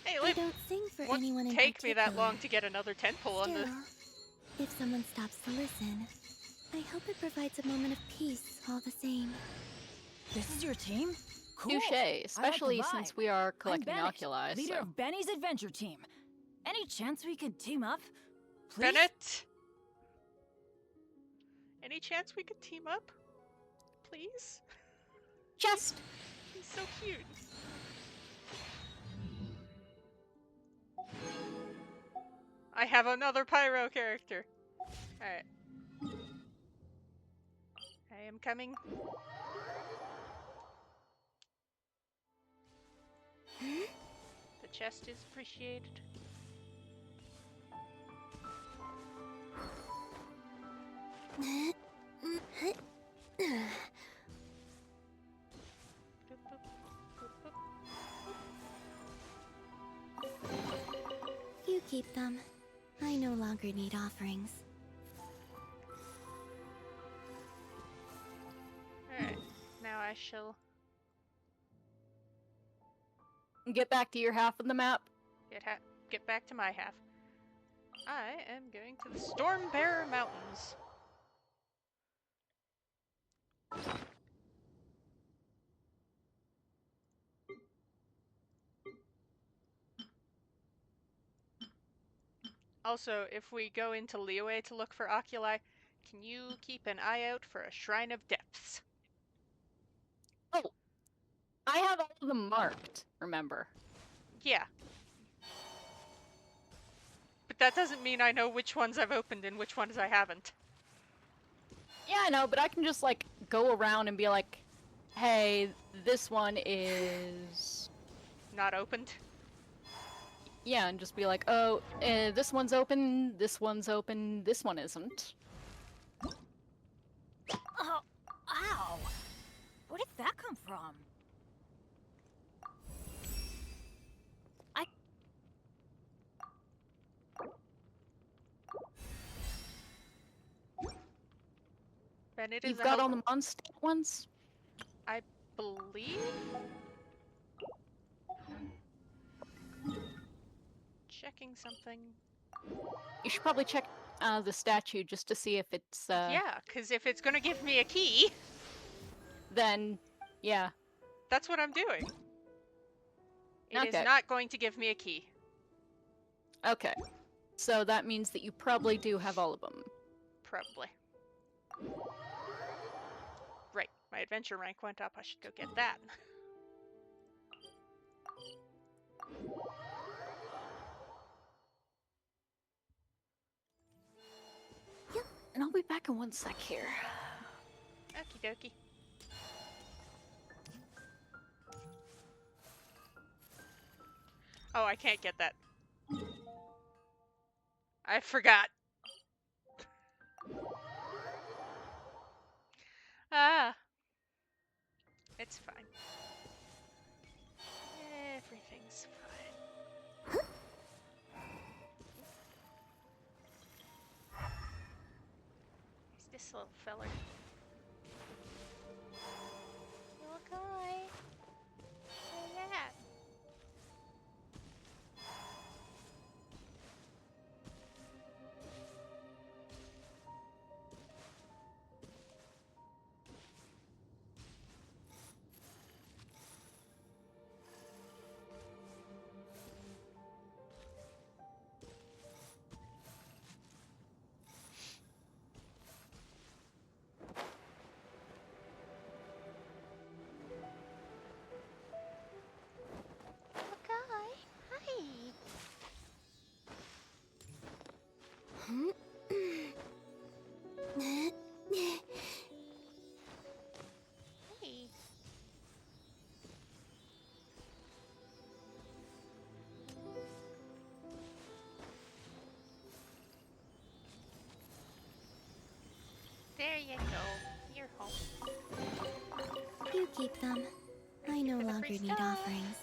Hey, I Liv, don't sing for won't anyone in take me that particular. long to get another 10 pull on the... Still, if someone stops to listen, I hope it provides a moment of peace all the same. This is your team? Cool. Touche, especially since we are collecting Bennett, oculi. leader So. of Benny's adventure team. Any chance we could team up? Please? Bennett? Any chance we could team up? Please? Just He's so cute. I have another pyro character. Alright. I am coming. The chest is appreciated. You keep them. I no longer need offerings. Alright, now I shall get back to your half of the map. get back to my half. I am going to the Stormbearer Mountains. Also, if we go into Liyue to look for oculi, can you keep an eye out for a Shrine of Depths? Oh, I have all of them marked, remember. Yeah. But that doesn't mean I know which ones I've opened and which ones I haven't. Yeah, I know, but I can just, like, go around and be like, hey, this one is... Not opened? Yeah, and just be like, oh, this one's open, this one's open, this one isn't. Oh, ow! Where did that come from? Bennett is You've a got help- all the monster ones? I believe? Checking something. You should probably check the statue just to see if it's, Yeah, because if it's gonna give me a key, then, yeah. that's what I'm doing. It is Okay. not going to give me a key. Okay. So that means that you probably do have all of them. Probably. Right, my adventure rank went up. I should go get that. Yep, and I'll be back in 1 sec here. Okie dokie. Oh, I can't get that. I forgot. Ah. It's fine. Everything's fine. Who's this little feller? You okay? Where you at? Hey. There you go. You're home. You keep them. I no for the longer free need stuff. offerings.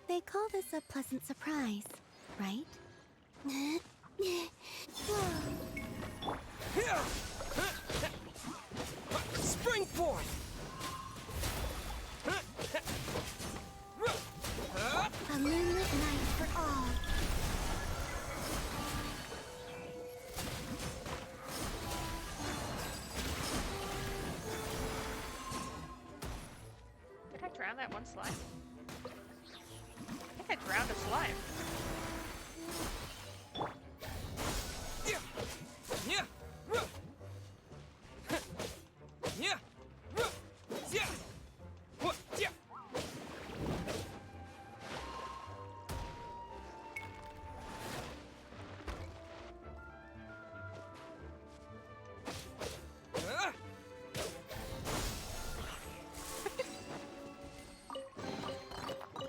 They call this a pleasant surprise, right? Spring forth! A moonlit night for all. Did I drown that one slime? I think I drowned a slime.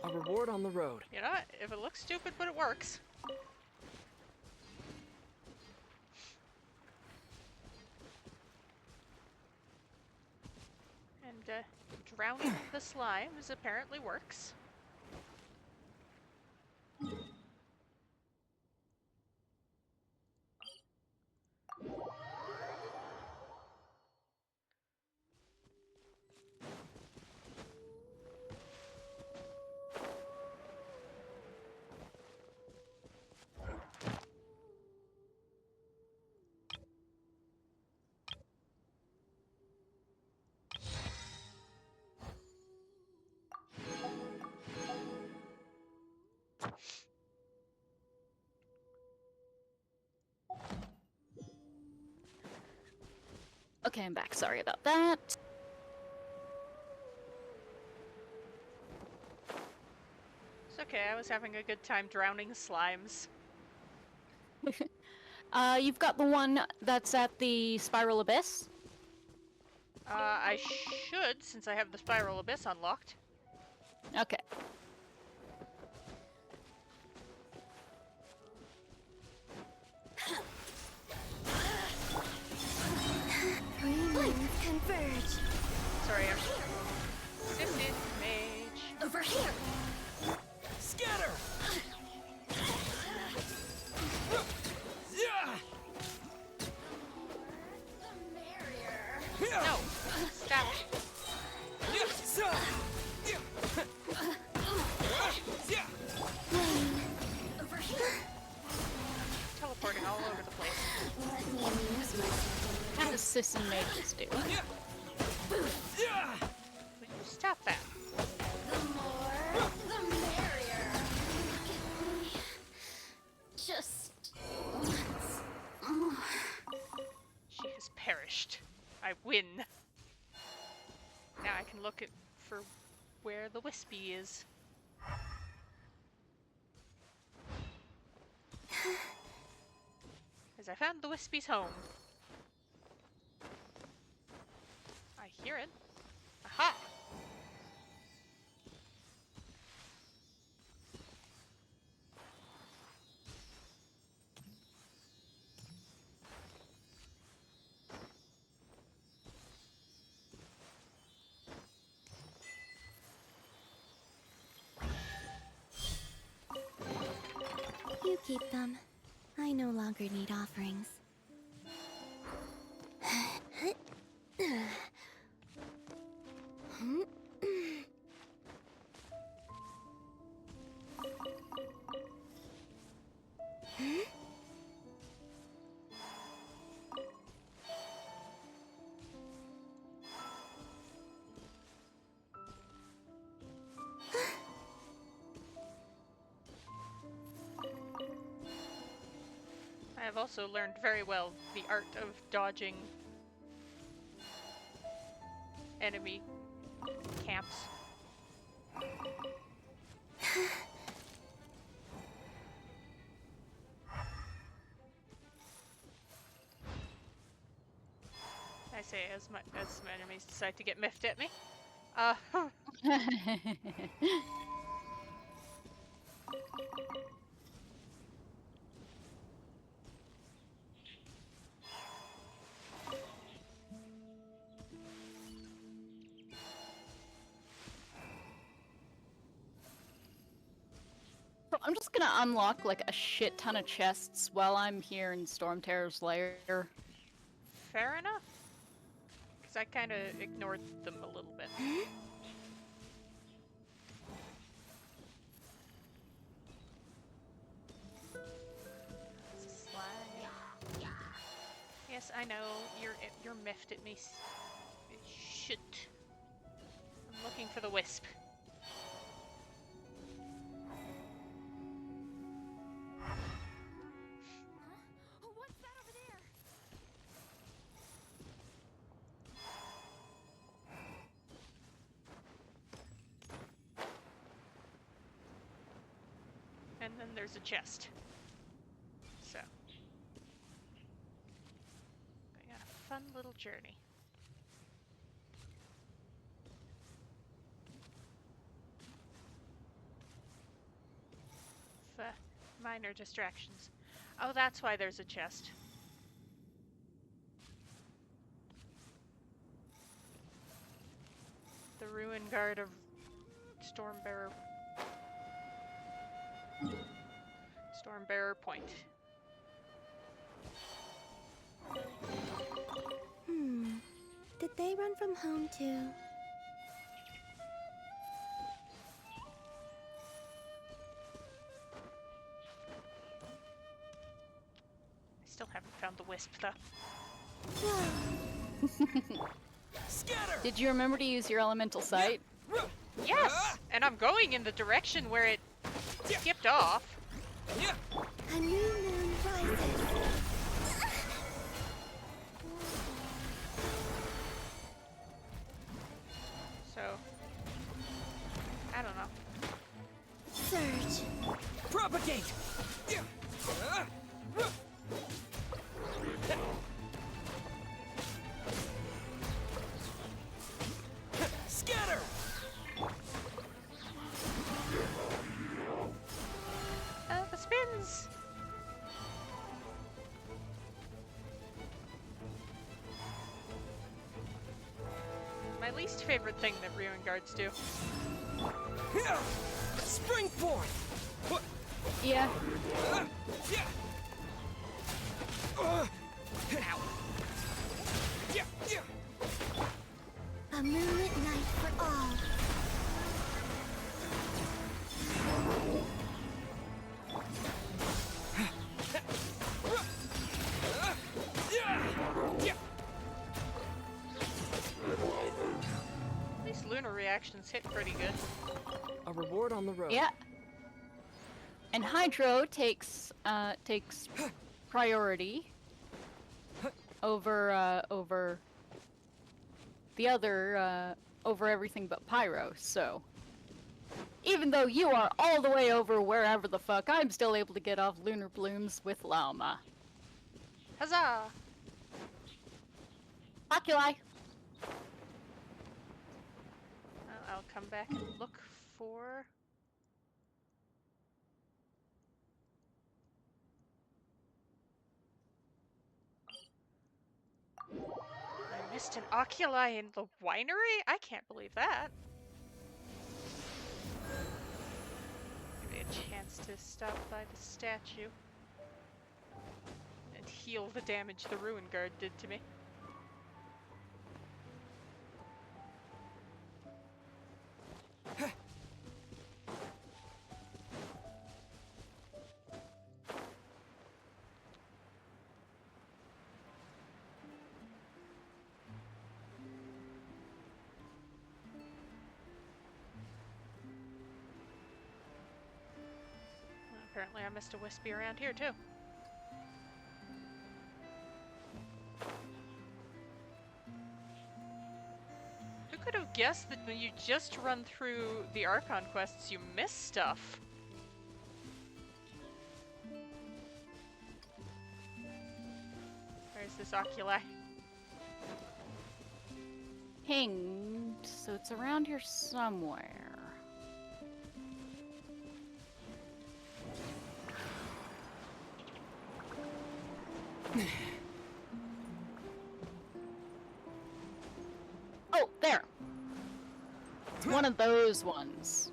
A reward on the road. You know what? If it looks stupid, but it works. And drowning the slimes apparently works. Okay, I'm back. Sorry about that. It's okay, I was having a good time drowning slimes. You've got the one that's at the Spiral Abyss. I should, since I have the Spiral Abyss unlocked. Okay. Three moons converge. Sorry, I'm Sifted Mage. Over here. Sis and mages do. Would you stop that? The more, the merrier. Just once more. She has perished. I win. Now I can look at for where the Wispy is. As I found the Wispy's home. I hear it. Aha! You keep them. I no longer need offerings. I have also learned very well the art of dodging enemy camps. I say as my enemies decide to get miffed at me. So I'm just gonna unlock like a shit ton of chests while I'm here in Storm Terror's lair. Fair enough. Because I kind of ignored them a little bit. Slide. Yes, I know you're miffed at me. Shit. I'm looking for the wisp. What's that over there? And then there's a chest. So. Going on a fun little journey. Minor distractions. Oh, that's why there's a chest. The ruin guard of Stormbearer Point. Did they run from home too? I still haven't found the wisp though. Scatter! Did you remember to use your elemental sight? Yes! And I'm going in the direction where it skipped off. A new moon rises. So, I don't know. Surge. Propagate! Scatter! The spins! My least favorite thing that ruin guards do. Spring forth! Yeah. A moonlit night for all. potions hit pretty good. A reward on the road. Yeah. And Hydro takes priority over the other over everything but Pyro. So even though you are all the way over wherever the fuck, I'm still able to get off Lunar Blooms with Llama. Huzzah! Oculi. I'll come back and look for... I missed an oculi in the winery? I can't believe that. Give me a chance to stop by the statue and heal the damage the Ruin Guard did to me. Apparently I missed a wispy around here too. Who could have guessed that when you just run through the Archon quests you miss stuff? Where's this oculi? Pinged, so it's around here somewhere. Oh, there! It's one of those ones.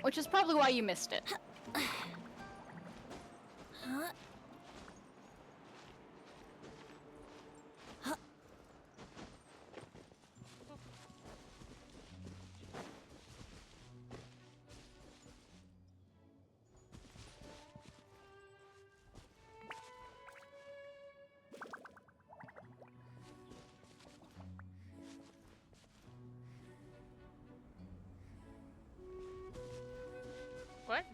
Which is probably why you missed it. What?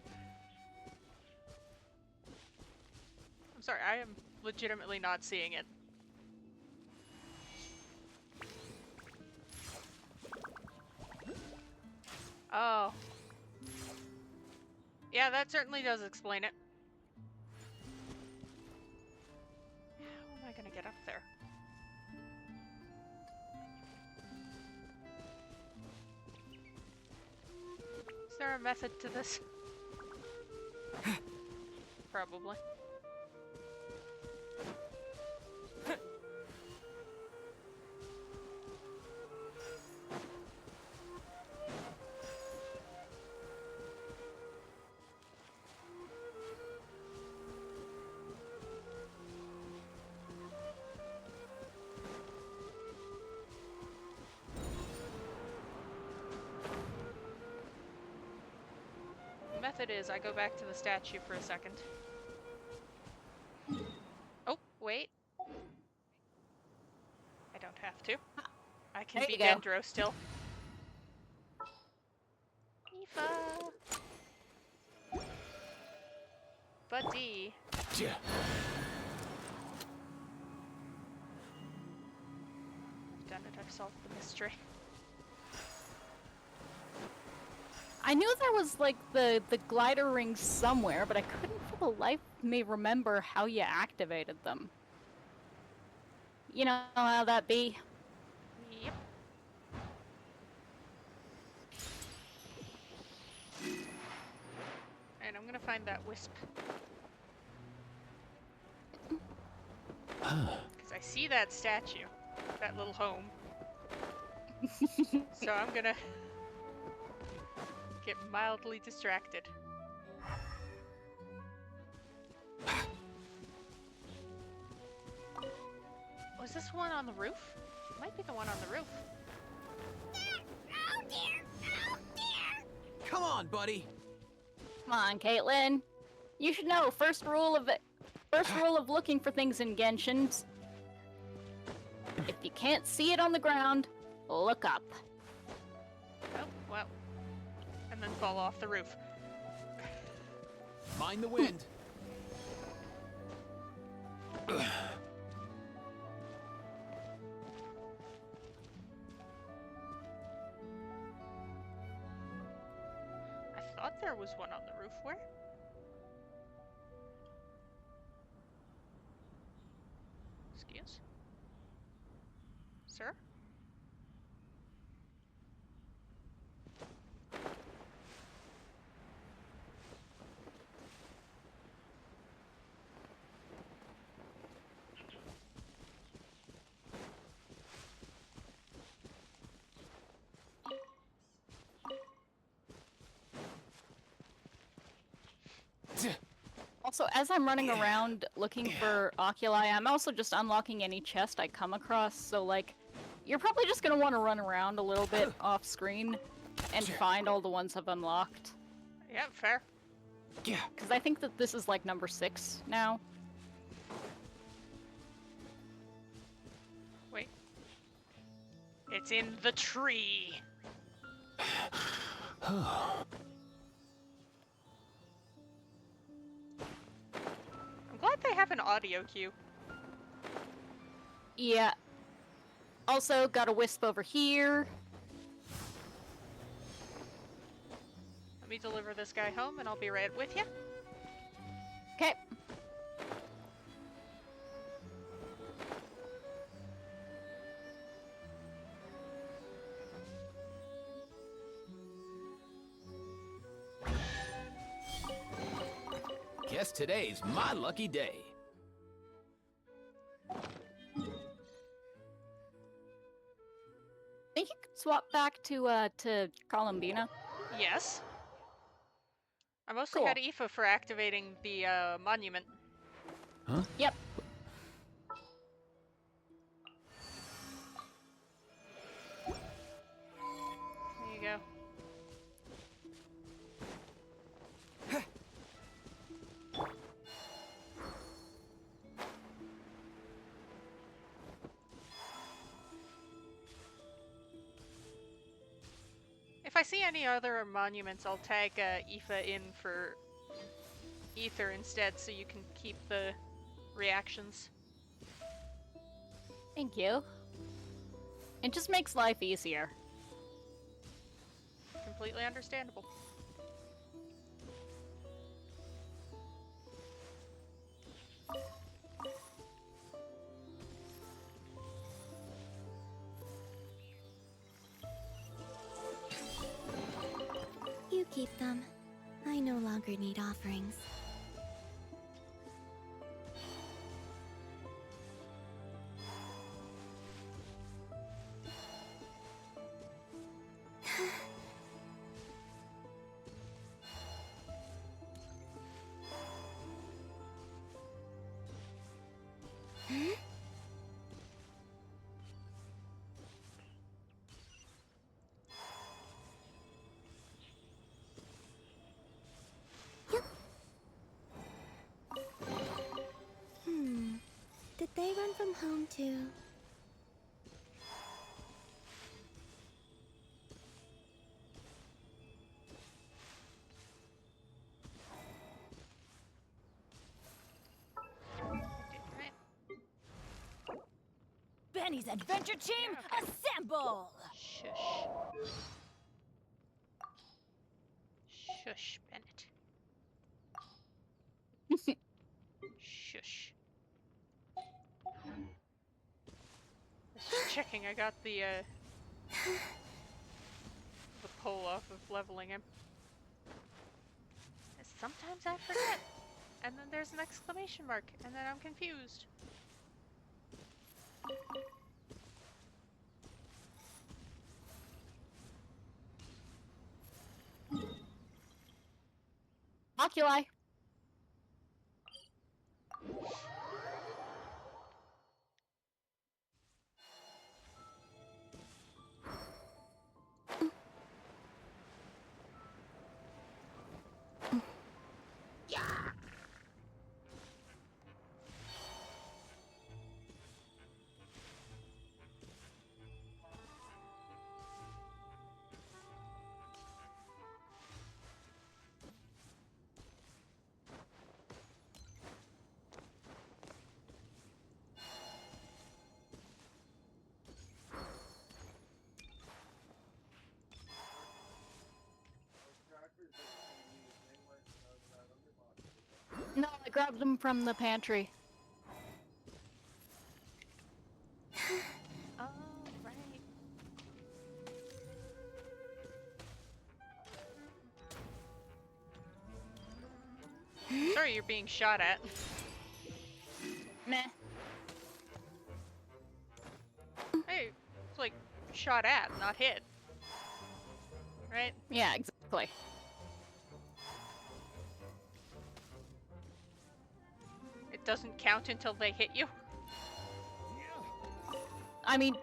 I'm sorry, I am legitimately not seeing it. Oh. Yeah, that certainly does explain it. How am I gonna get up there? Is there a method to this? Probably. The method is I go back to the statue for a second. Oh, wait. I don't have to. I can There be you go. Dendro still. Aoife! Buddy. Done it, I've solved the mystery. I knew there was like the glider rings somewhere, but I couldn't for the life of me remember how you activated them. You know how that be? Yep. And I'm gonna find that wisp. Because I see that statue. That little home. So I'm gonna get mildly distracted. Was this one on the roof? It might be the one on the roof. Oh dear! Oh dear! Come on, buddy. Come on, Caitlin. You should know first rule of First rule of looking for things in Genshin: if you can't see it on the ground, look up. Oh, well. And then fall off the roof. Mind the wind. I thought there was one on the roof. Where? Excuse? Sir? Also, as I'm running around looking for oculi, I'm also just unlocking any chest I come across, so like, you're probably just gonna want to run around a little bit off screen and find all the ones I've unlocked. Yeah, fair. Because I think that this is like number 6 now. Wait. It's in the tree. I'm glad they have an audio cue. Yeah. Also, got a wisp over here. Let me deliver this guy home and I'll be right with you. Okay. Guess today's my lucky day. Think you could swap back to Columbina? Yes. I mostly Cool. got Aoife for activating the monument. Huh? Yep. There you go. If I see any other monuments, I'll tag Aoife in for Ether instead so you can keep the reactions. Thank you. It just makes life easier. Completely understandable. You keep them. I no longer need offerings. Did they run from home too? Benny's adventure team, assemble! Shush. Shush, Bennett. Shush. Just checking I got the pull off of leveling him. Sometimes I forget. And then there's an exclamation mark, and then I'm confused. Oculi. grabbed them from the pantry. Oh, right. Sorry, you're being shot at. Meh. Hey, it's like shot at, not hit. Right? Yeah, exactly. It doesn't count until they hit you. I mean,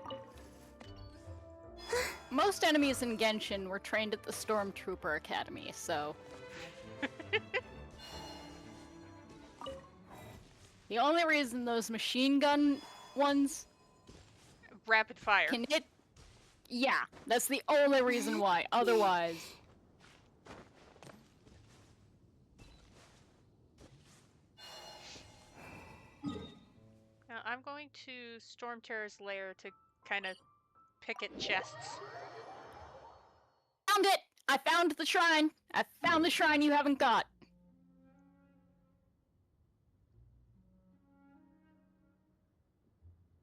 most enemies in Genshin were trained at the Stormtrooper Academy, so... The only reason those machine gun ones Rapid fire. can hit... Yeah, that's the only reason why. Otherwise... Now, I'm going to Storm Terror's lair to kind of pick at chests. Found it! I found the shrine! I found the shrine you haven't got!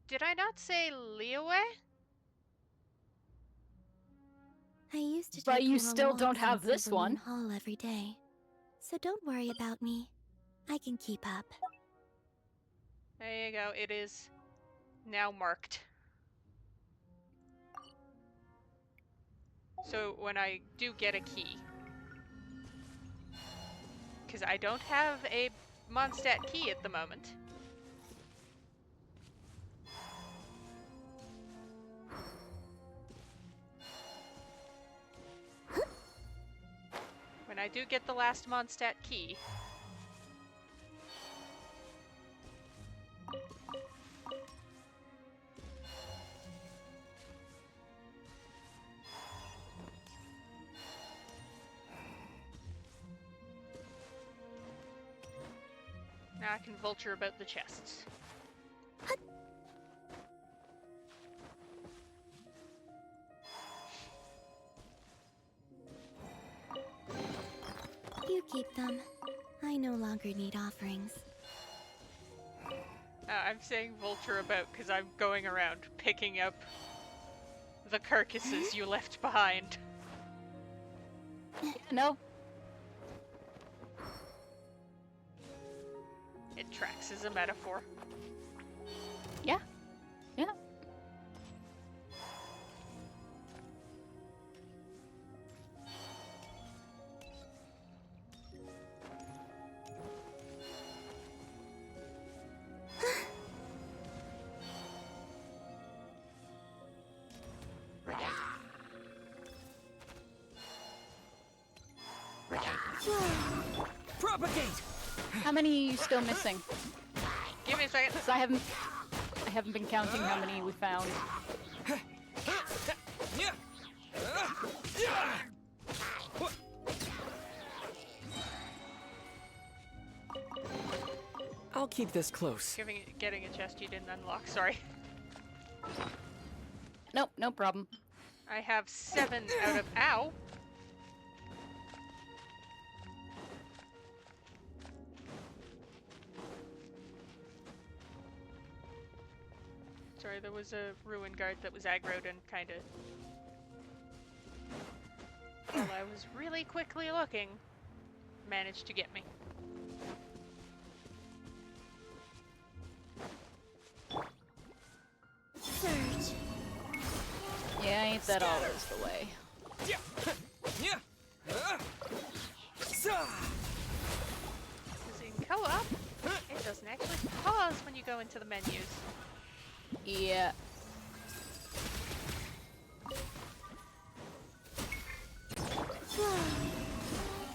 Did I not say Liyue? I used to But take you long still don't walks in have this Silver Moon one. Hall every day. So don't worry about me. I can keep up. There you go, it is now marked. So when I do get a key, because I don't have a Mondstadt key at the moment. When I do get the last Mondstadt key, now I can vulture about the chests. You keep them. I no longer need offerings. I'm saying vulture about because I'm going around picking up the carcasses you left behind. No. It tracks as a metaphor. Yeah. Yeah. Propagate! How many are you still missing? Give me a second. 'Cause I haven't been counting how many we found. I'll keep this close. Getting a chest you didn't unlock, sorry. Nope, no problem. I have 7 out of... Ow! Sorry, there was a ruin guard that was aggroed and kinda... While I was really quickly looking, managed to get me. Surge. Yeah, ain't that always the way? Because in co-op, it doesn't actually pause when you go into the menus. Yeah.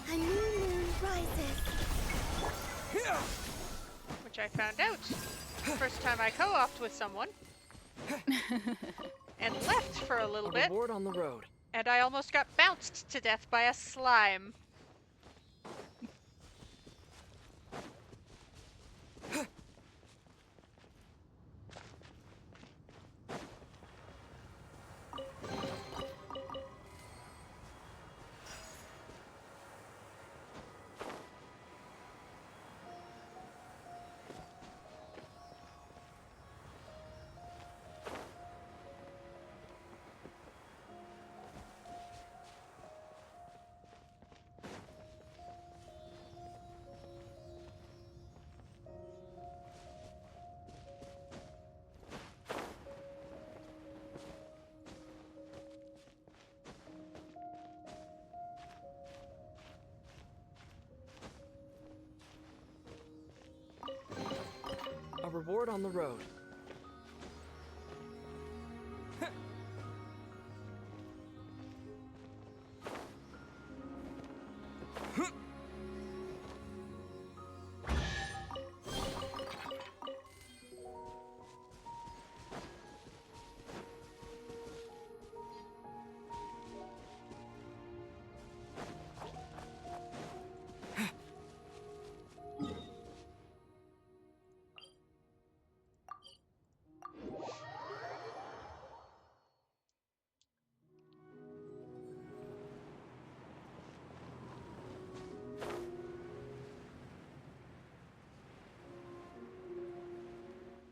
A new moon rises. Which I found out first time I co-opted with someone. And left for a little bit. Reward on the road. And I almost got bounced to death by a slime. A reward on the road.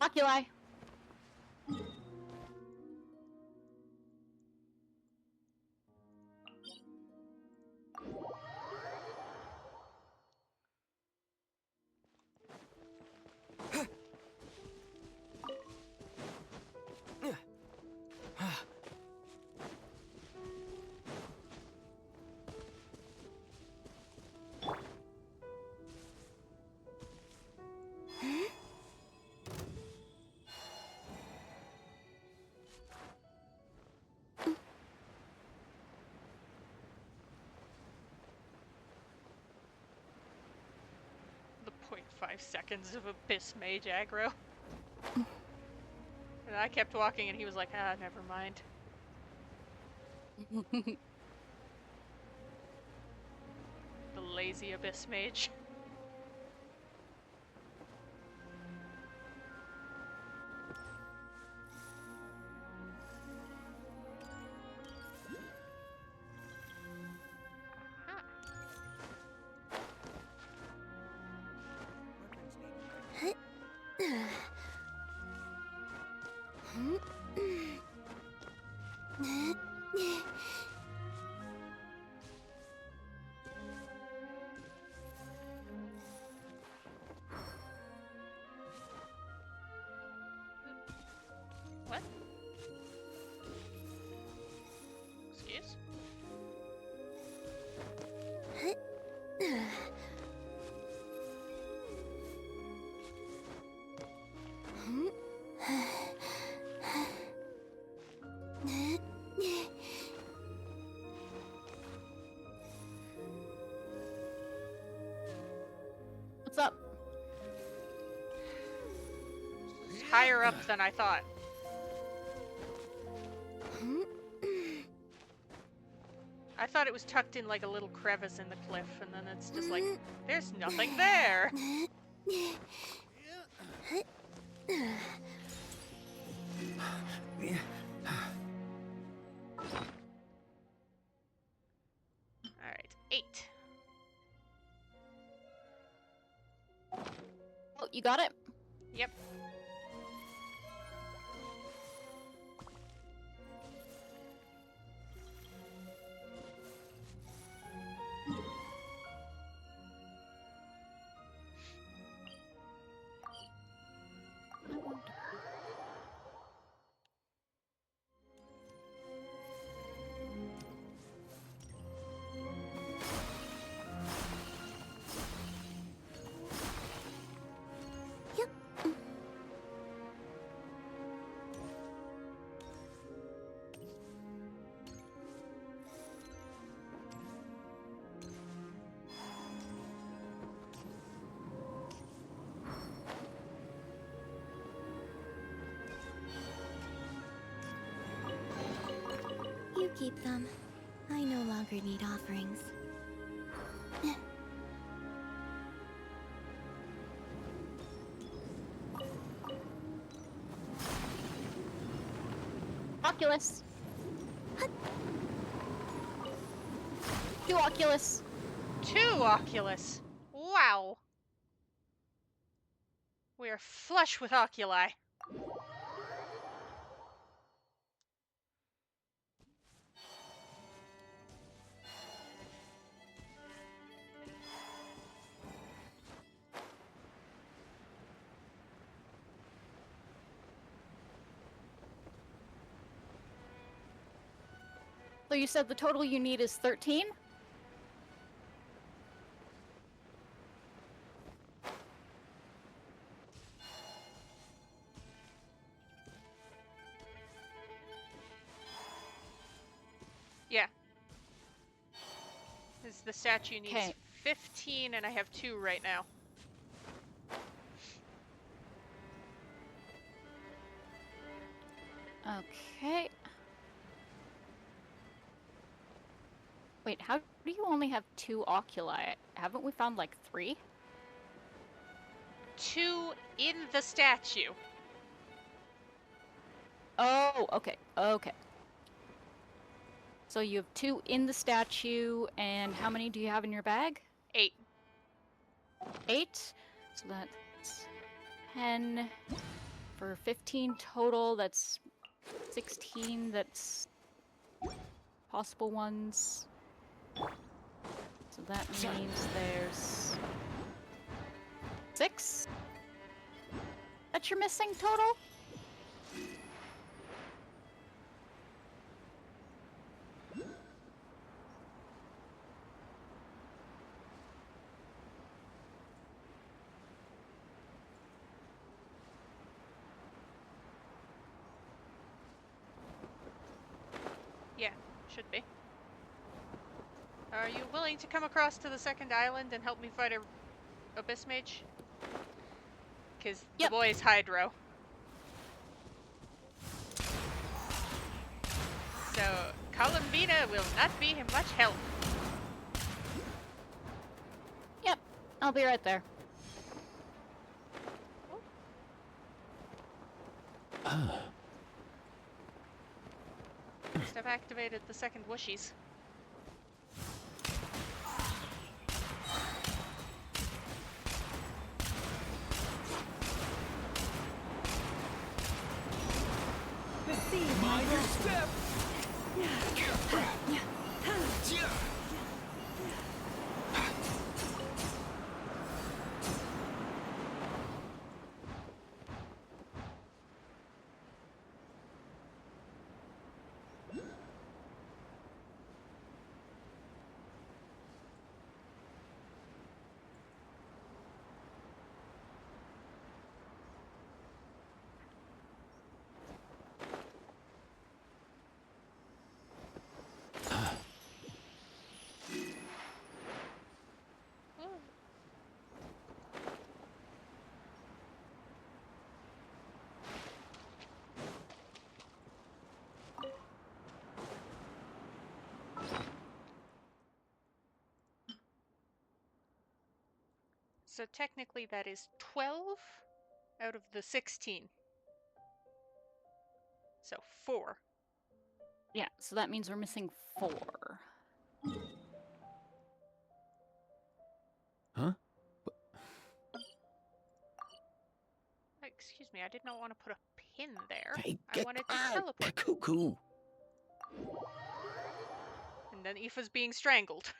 Oculi. The 0.5 seconds of Abyss Mage aggro. And I kept walking and he was like, ah, never mind. The lazy Abyss Mage. What? Excuse? What's up? It's higher up than I thought. I thought it was tucked in like a little crevice in the cliff, and then it's just like, there's nothing there! Alright, 8. Oh, you got it? Yep. You keep them. I no longer need offerings. Oculus. Two Oculus. 2 Oculus! Wow! We are flush with oculi. So you said the total you need is 13? the statue needs 'Kay. 15, and I have 2 right now. Okay. Wait, how do you only have 2 oculi? Haven't we found like 3? 2 in the statue. Oh, okay, okay. So you have 2 in the statue, and how many do you have in your bag? 8. 8? So that's 10 for 15 total. That's 16. That's possible ones. So that means there's 6 that you're missing total? Yeah, should be. Are you willing to come across to the second island and help me fight a Abyss Mage? Because the Yep. boy is Hydro. So, Columbina will not be much help. Yep, I'll be right there. I've activated the second whooshies. Mind your step! So technically that is 12 out of the 16. So 4. Yeah, so that means we're missing 4. Huh? Excuse me, I did not want to put a pin there. Hey, I get wanted to out! teleport. Cuckoo! And then Aoife's being strangled.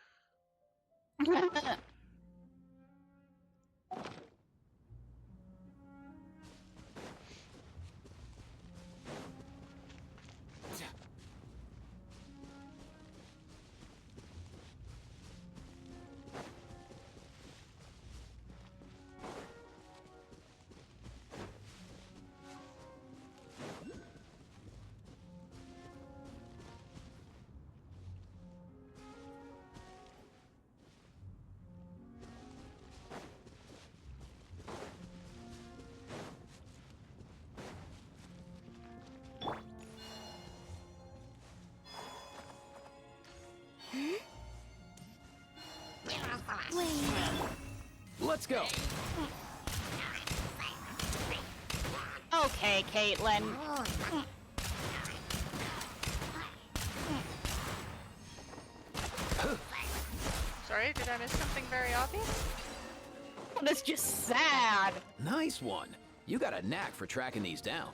Let's go! Okay, Caitlin. Sorry, did I miss something very obvious? That's just sad. Nice one! You got a knack for tracking these down.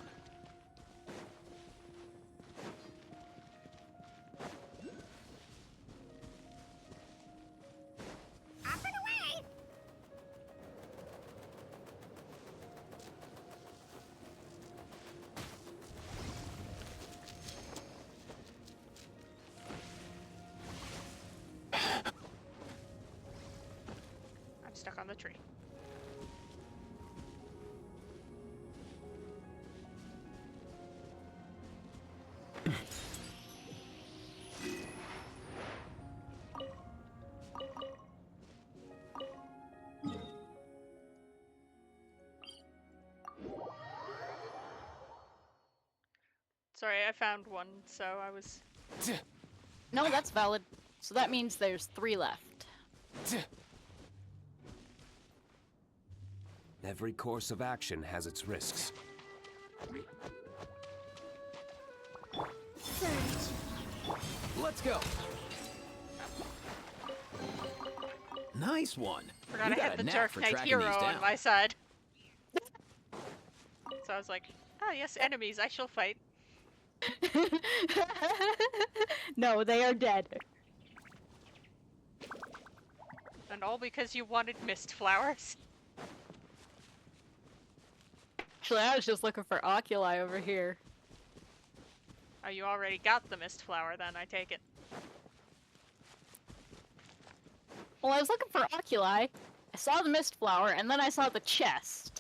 I'm stuck on the tree. I found one, so I was... No, that's valid. So that means there's 3 left. Every course of action has its risks. Let's go. Nice one. Forgot You I got had a the knack Dark for Knight tracking hero these on down. my side. So I was like, ah, yes, enemies, I shall fight. No, they are dead. And all because you wanted mist flowers. Actually, I was just looking for oculi over here. Oh, you already got the mist flower then, I take it. Well, I was looking for oculi, I saw the mist flower, and then I saw the chest.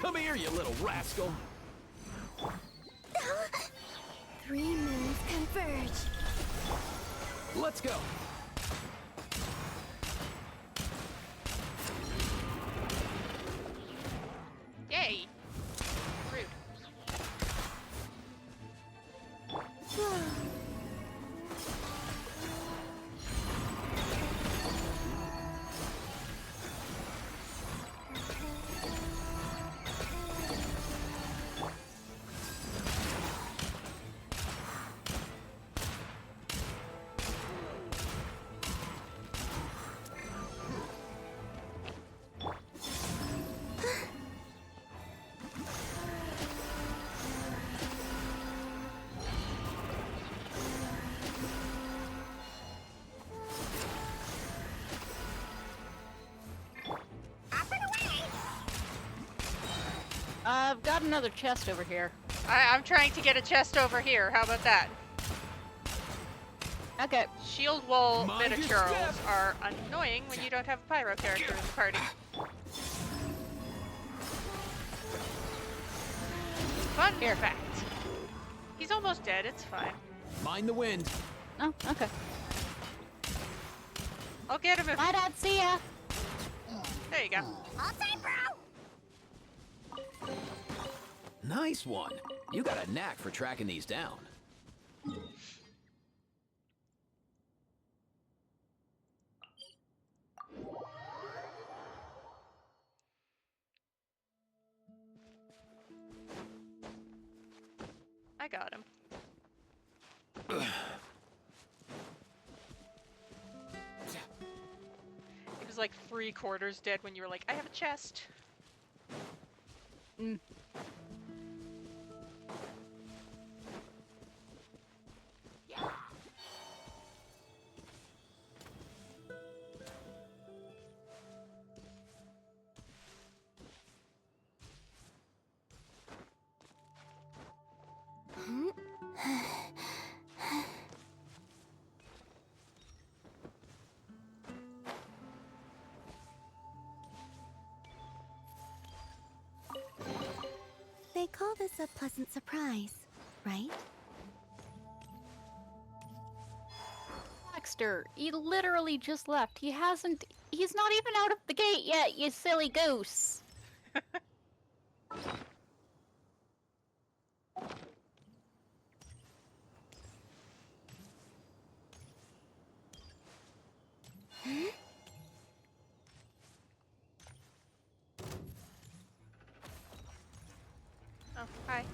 Come here, you little rascal. 3 moons converge. Let's go. Yay! Rude. I've got another chest over here. I'm trying to get a chest over here, how about that? Okay. Shield wall Mind your miniature step. are annoying when you don't have a pyro character in the party. Fun fact. He's almost dead, it's fine. Mind the wind. Oh, okay. I'll get him if... Bye, Dad. See ya. There you go. All time, bro! Nice one. You got a knack for tracking these down. I got him. He was like 3/4 dead when you were like, I have a chest. Mm. They call this a pleasant surprise, right? Baxter, he literally just left. He's not even out of the gate yet, you silly goose. Oh, hi.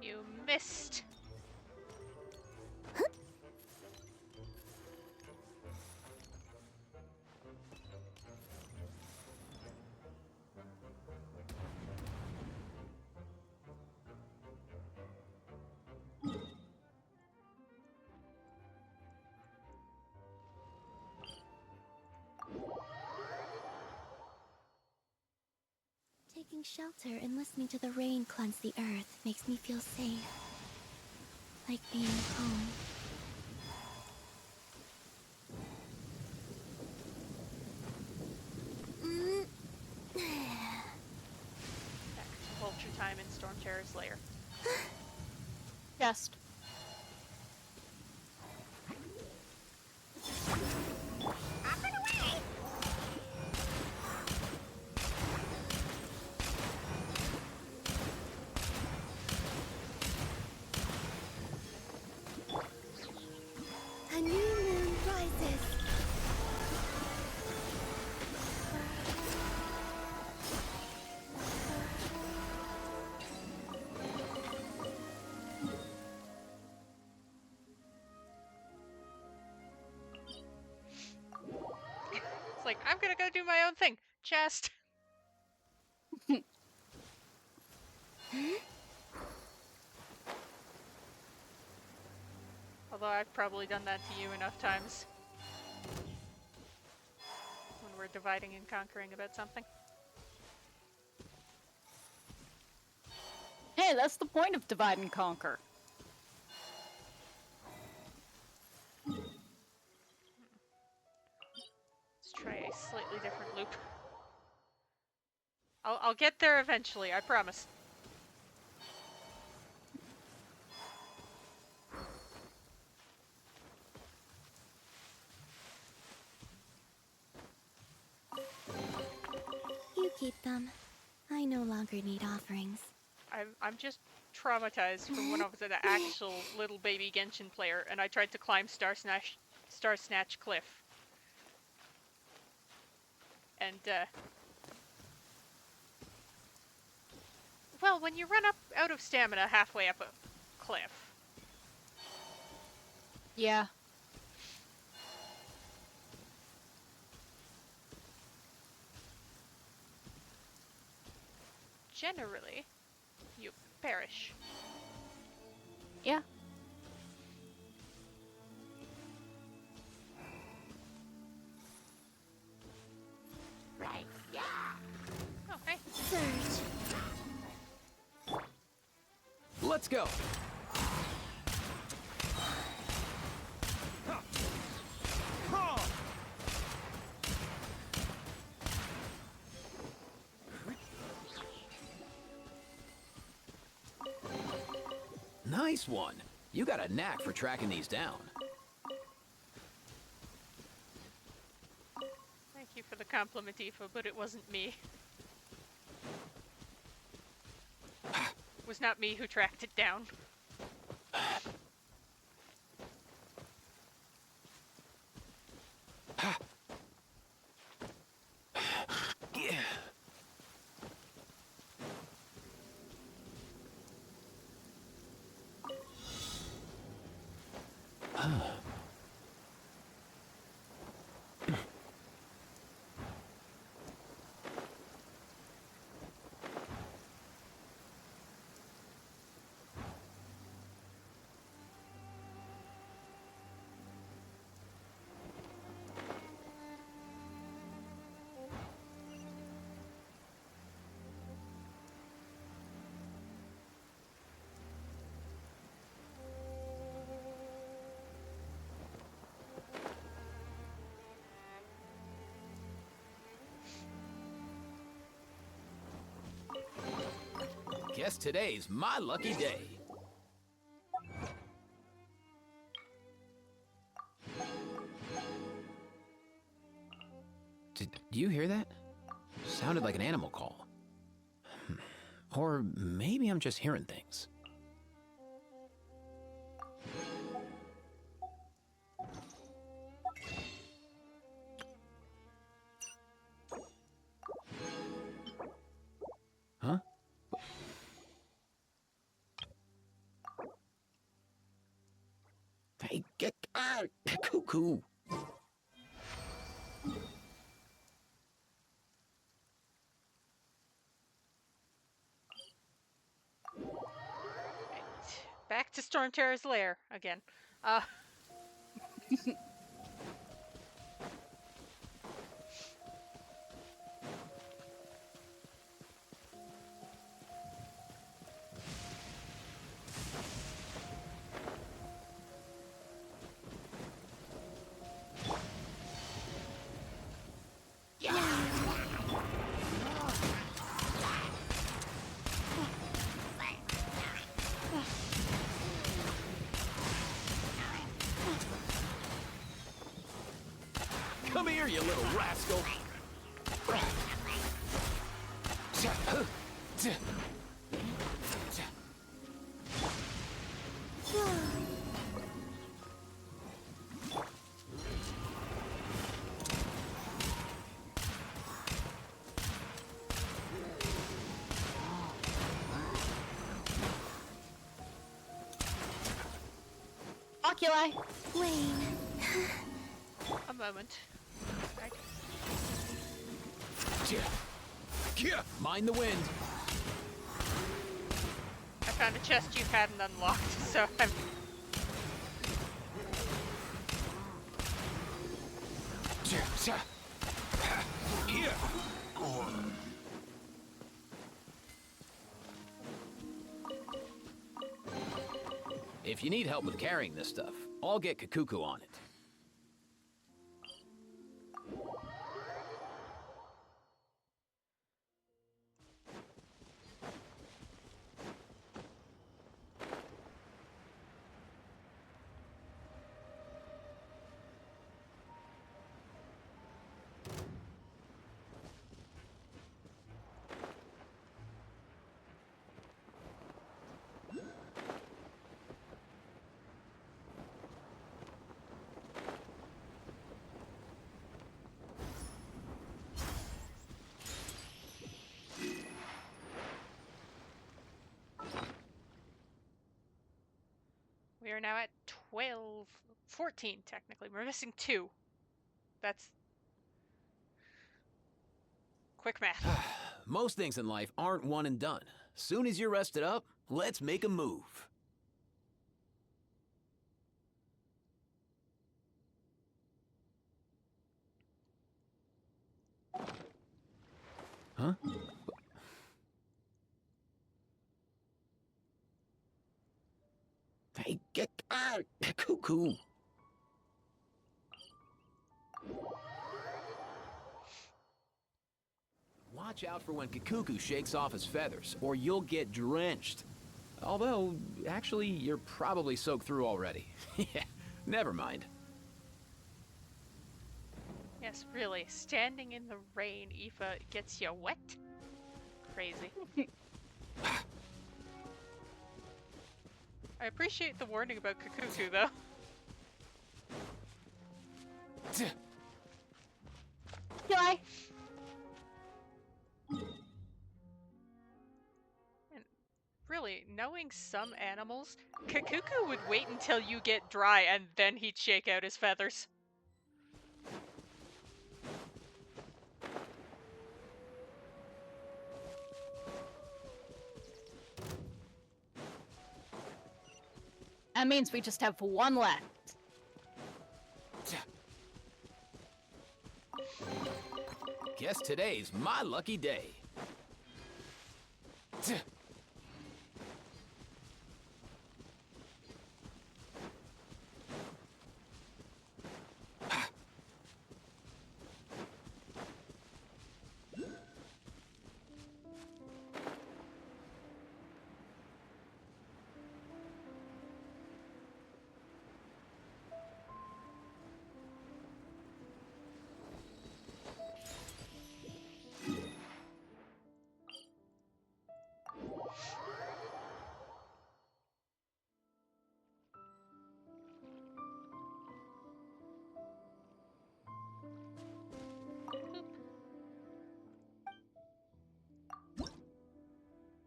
You missed. shelter and listening to the rain cleanse the earth makes me feel safe. Like being home. Back to vulture time in Storm Terror's lair. Chest. A new moon rises. It's like, I'm gonna go do my own thing. Chest. Although I've probably done that to you enough times. When we're dividing and conquering about something. Hey, that's the point of divide and conquer. Let's try a slightly different loop. I'll get there eventually, I promise. You keep them. I no longer need offerings. I'm just traumatized from when I was an actual little baby Genshin player and I tried to climb Star Snatch Cliff. And, well, when you run out of stamina halfway up a cliff. Yeah. Generally, you perish. Yeah. Right, yeah. Oh, hey. Surge. Let's go. Nice one. You got a knack for tracking these down. Thank you for the compliment, Aoife, but it wasn't me. It was not me who tracked it down. Guess today's my lucky day. Did you hear that? Sounded like an animal call. Or maybe I'm just hearing things. Huh? Hey, get cuckoo. Back to Storm Terror's lair again. Come here, you little rascal. Oculi! Wayne. A moment. Mind the wind. I found a chest you hadn't unlocked, so I'm... Here. If you need help with carrying this stuff, I'll get Kakuku on it. We are now at 12... 14, technically. We're missing 2. That's... quick math. Most things in life aren't one and done. Soon as you're rested up, let's make a move. Huh? Hey, get Cuckoo. Watch out for when Kikuku shakes off his feathers, or you'll get drenched. Although, actually, you're probably soaked through already. Yeah, never mind. Yes, really. Standing in the rain, Aoife, gets you wet? Crazy. I appreciate the warning about Kakuku, though. Oculi! And really, knowing some animals, Kakuku would wait until you get dry and then he'd shake out his feathers. That means we just have one left. Guess today's my lucky day.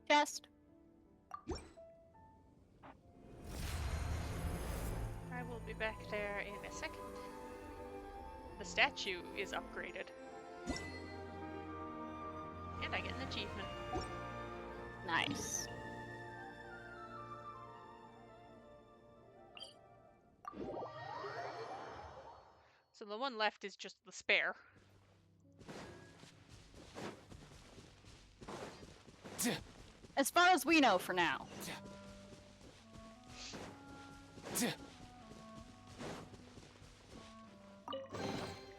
Chest. I will be back there in a second. The statue is upgraded. And I get an achievement. Nice. So the one left is just the spare. As far as we know for now.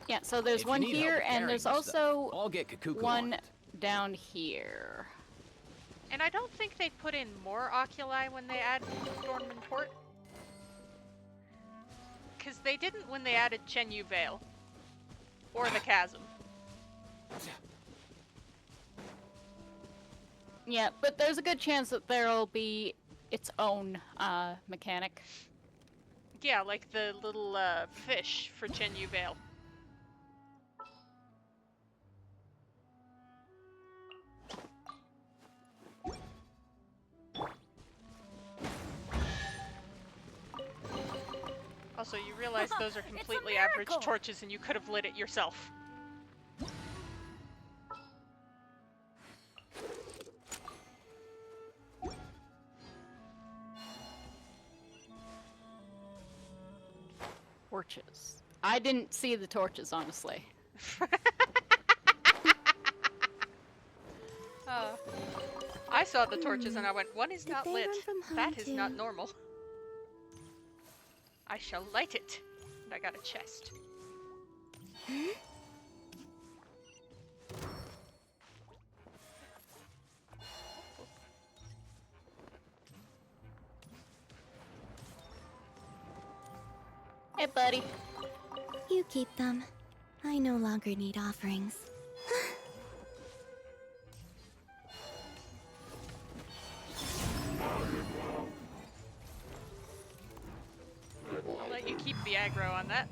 Yeah, so there's If you one need help here, with and carrying there's this also stuff, I'll get Kakuku one on it. down here. And I don't think they put in more oculi when they add Dornman Port. Because they didn't when they added Chen Yu Vale. Or the chasm. Yeah, but there's a good chance that there'll be its own mechanic. Yeah, like the little fish for Chenyu Vale. Also, you realize those are completely average torches and you could have lit it yourself. Torches. I didn't see the torches, honestly. I saw the torches and I went, one is Did not they lit. run from home That is not too? normal. I shall light it. And I got a chest. Hey, buddy. You keep them. I no longer need offerings. I'll let you keep the aggro on that.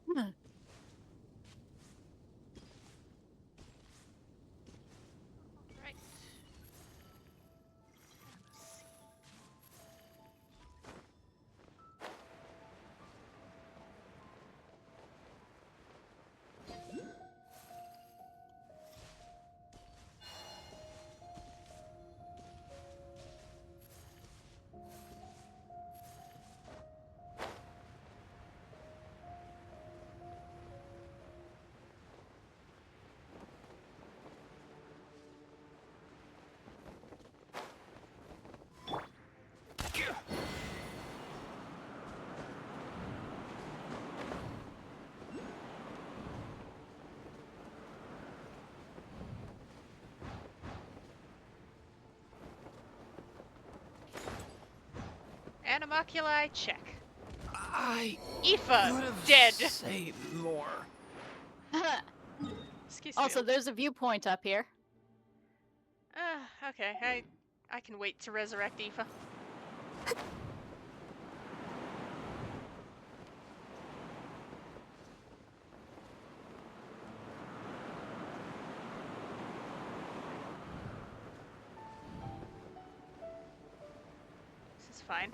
Right. Animoculi, check. I Aoife, dead. say more. Excuse me. Also, there's a viewpoint up here. Okay, I can wait to resurrect Aoife. This is fine.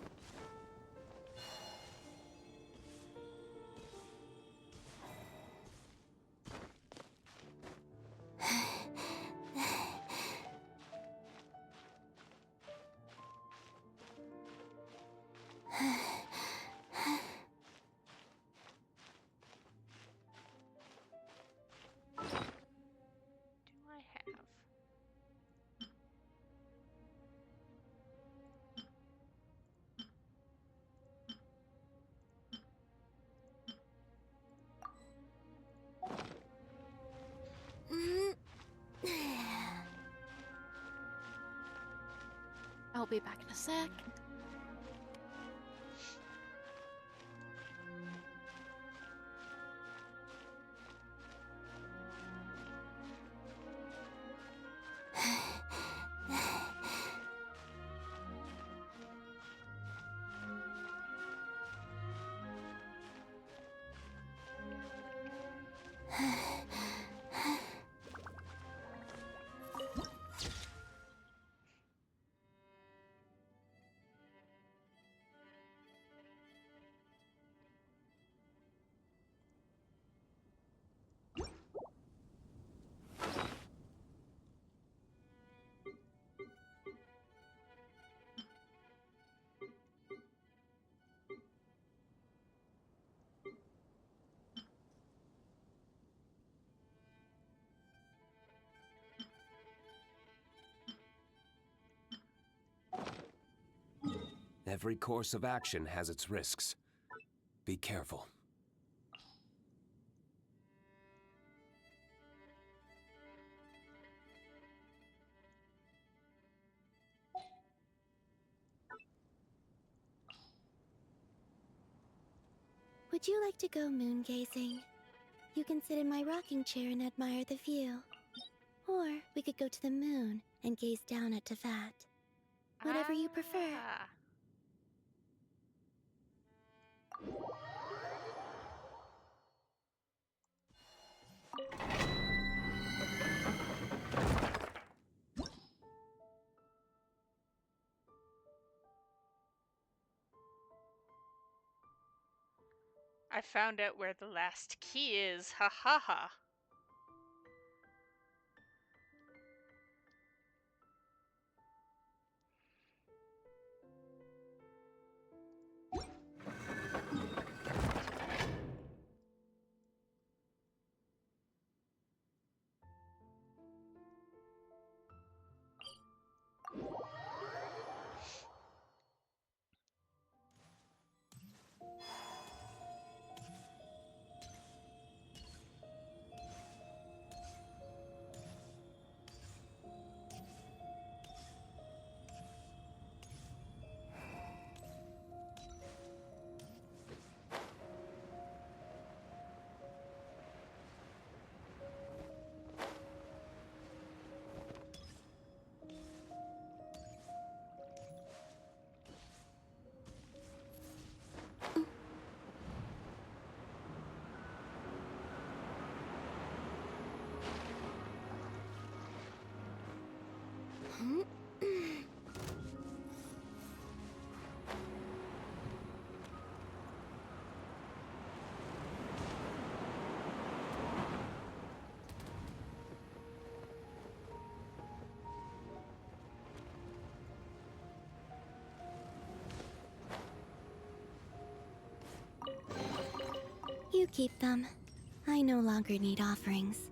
Do I have? I'll be back in a sec. Every course of action has its risks. Be careful. Would you like to go moon gazing? You can sit in my rocking chair and admire the view. Or we could go to the moon and gaze down at Tefat. Whatever you prefer. Ah. I found out where the last key is. Ha ha ha. You keep them. I no longer need offerings.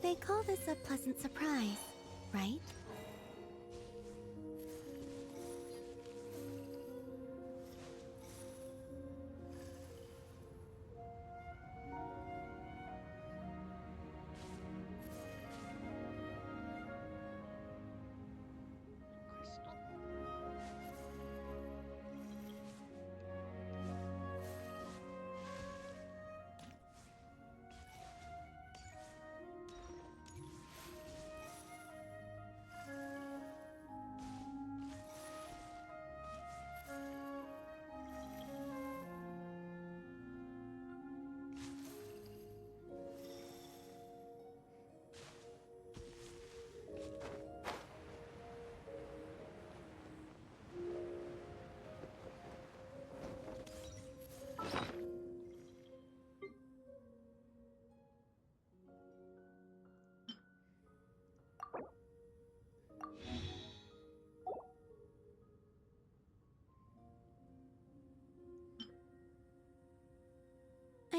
They call this a pleasant surprise, right?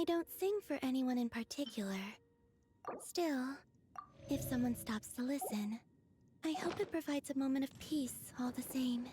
I don't sing for anyone in particular. Still, if someone stops to listen, I hope it provides a moment of peace all the same.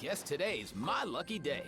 Guess today's my lucky day.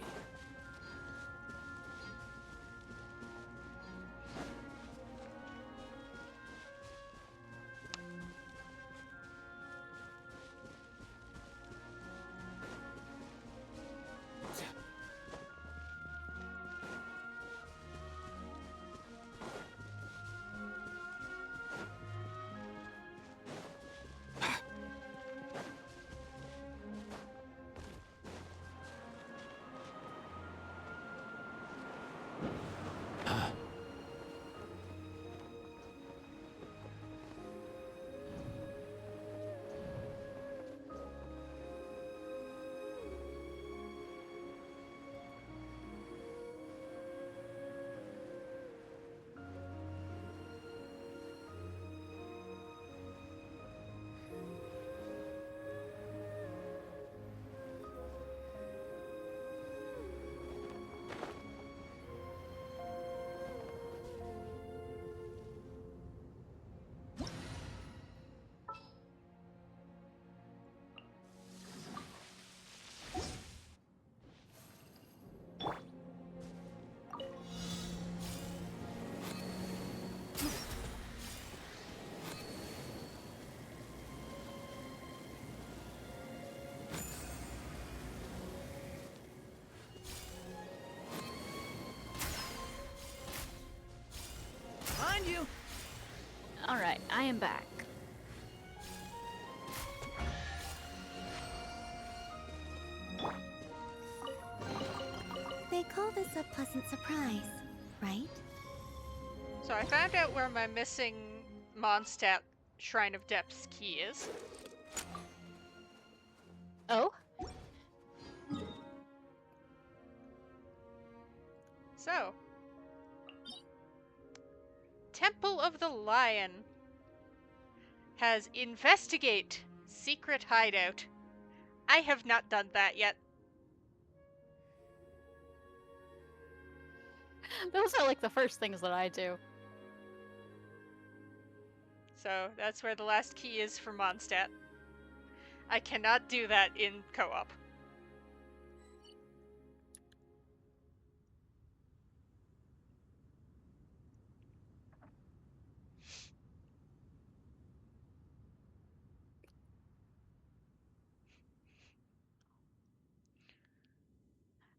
Find you! Alright, I am back. They call this a pleasant surprise, right? So I found out where my missing Mondstadt Shrine of Depths key is. Oh? So, Temple of the Lion has investigate secret hideout. I have not done that yet. Those are like the first things that I do. So that's where the last key is for Mondstadt. I cannot do that in co-op.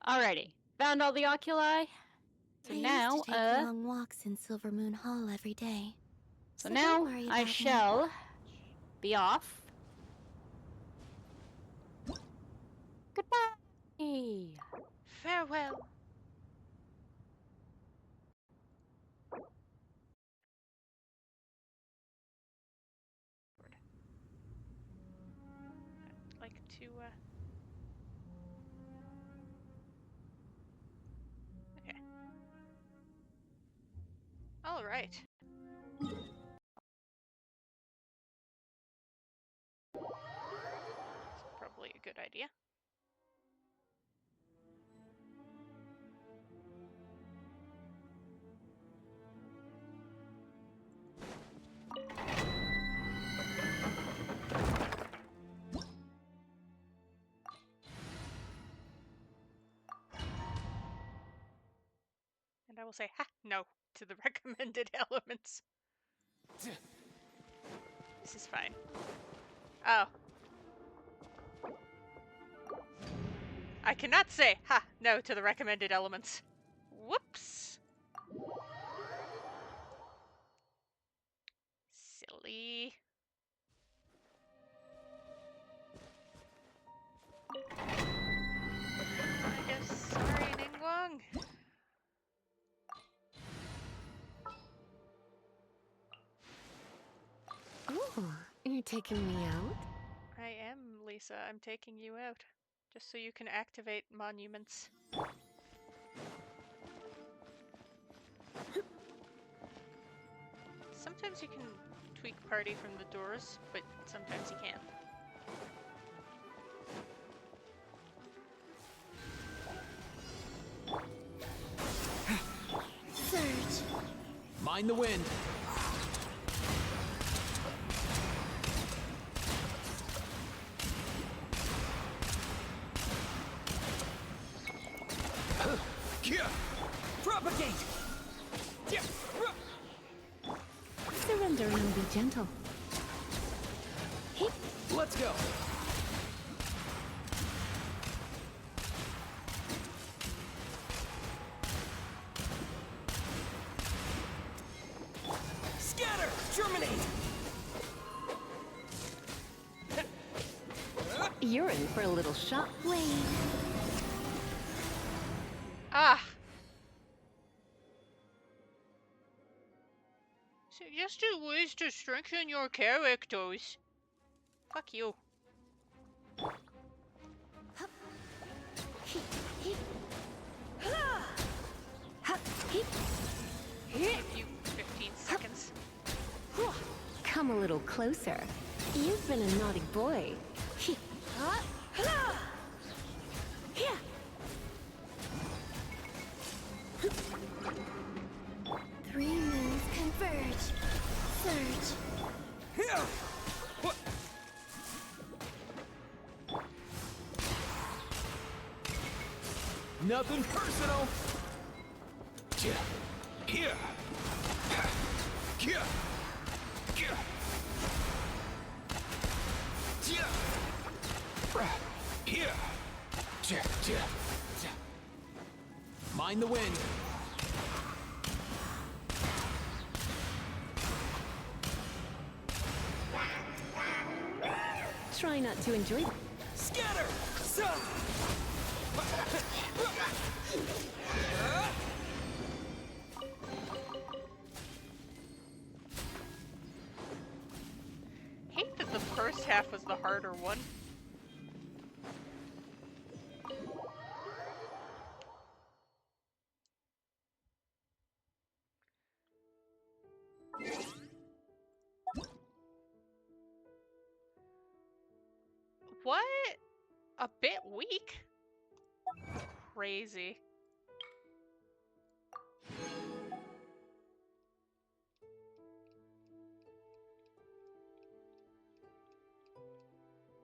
Alrighty, found all the oculi. So I now, used to take long walks in Silver Moon Hall every day. so don't now worry I about me. shall be off. Goodbye. Farewell. I'd like to, okay. All right. Probably a good idea. And I will say, ha, no, to the recommended elements. This is fine. Oh. I cannot say, ha, no, to the recommended elements. Whoops. Silly. I guess, sorry, Ningguang. Oh, you're taking me out? I am, Lisa. I'm taking you out. Just so you can activate monuments. Sometimes you can tweak party from the doors, but sometimes you can't. Surge. Mind the wind. wander around and be gentle. Let's go. Scatter! Germinate! You're in for a little shock. Wait. Ah! Suggested ways to strengthen your characters. Fuck you. Give you 15 seconds. Come a little closer. You've been a naughty boy. 3 moons converge. Surge. Nothing personal. Here. Here. Here. Here. Mind the wind. Try not to enjoy. Scatter! Hate that the first half was the harder one. What? A bit weak? Crazy.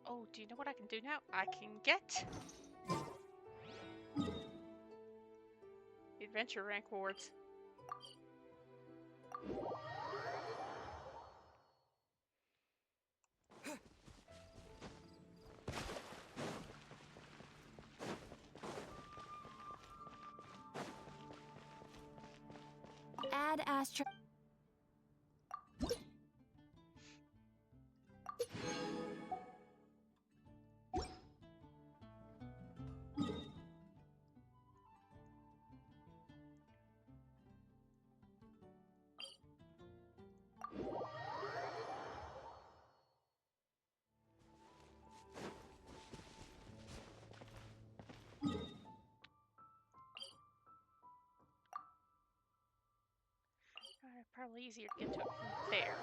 Oh, do you know what I can do now? I can get adventure rank rewards. Add Astra. Probably easier to get to it from there.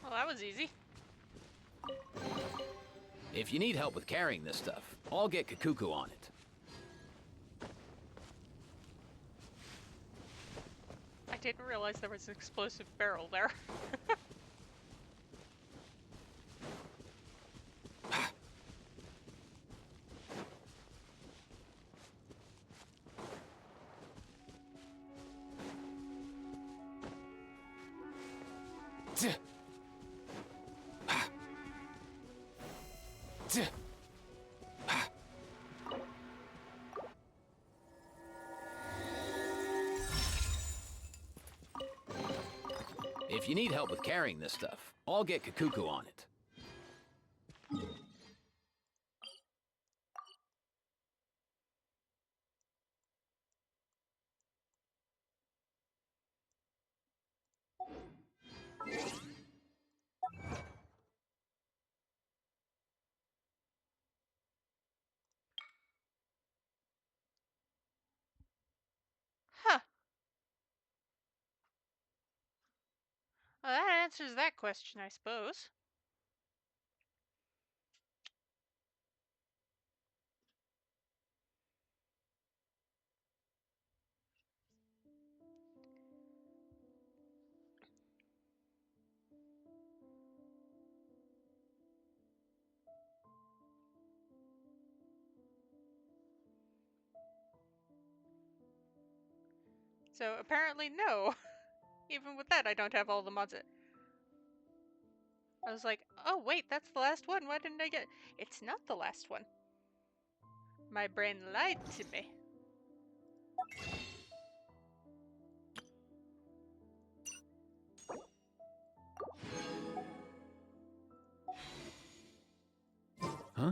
Well, that was easy. If you need help with carrying this stuff, I'll get Kakuku on it. I didn't realize there was an explosive barrel there. If you need help with carrying this stuff, I'll get Kakuku on it. Well, that answers that question, I suppose. So apparently no. Even with that, I don't have all the mods. I was like, oh wait, that's the last one. Why didn't I get... It's not the last one. My brain lied to me. Huh?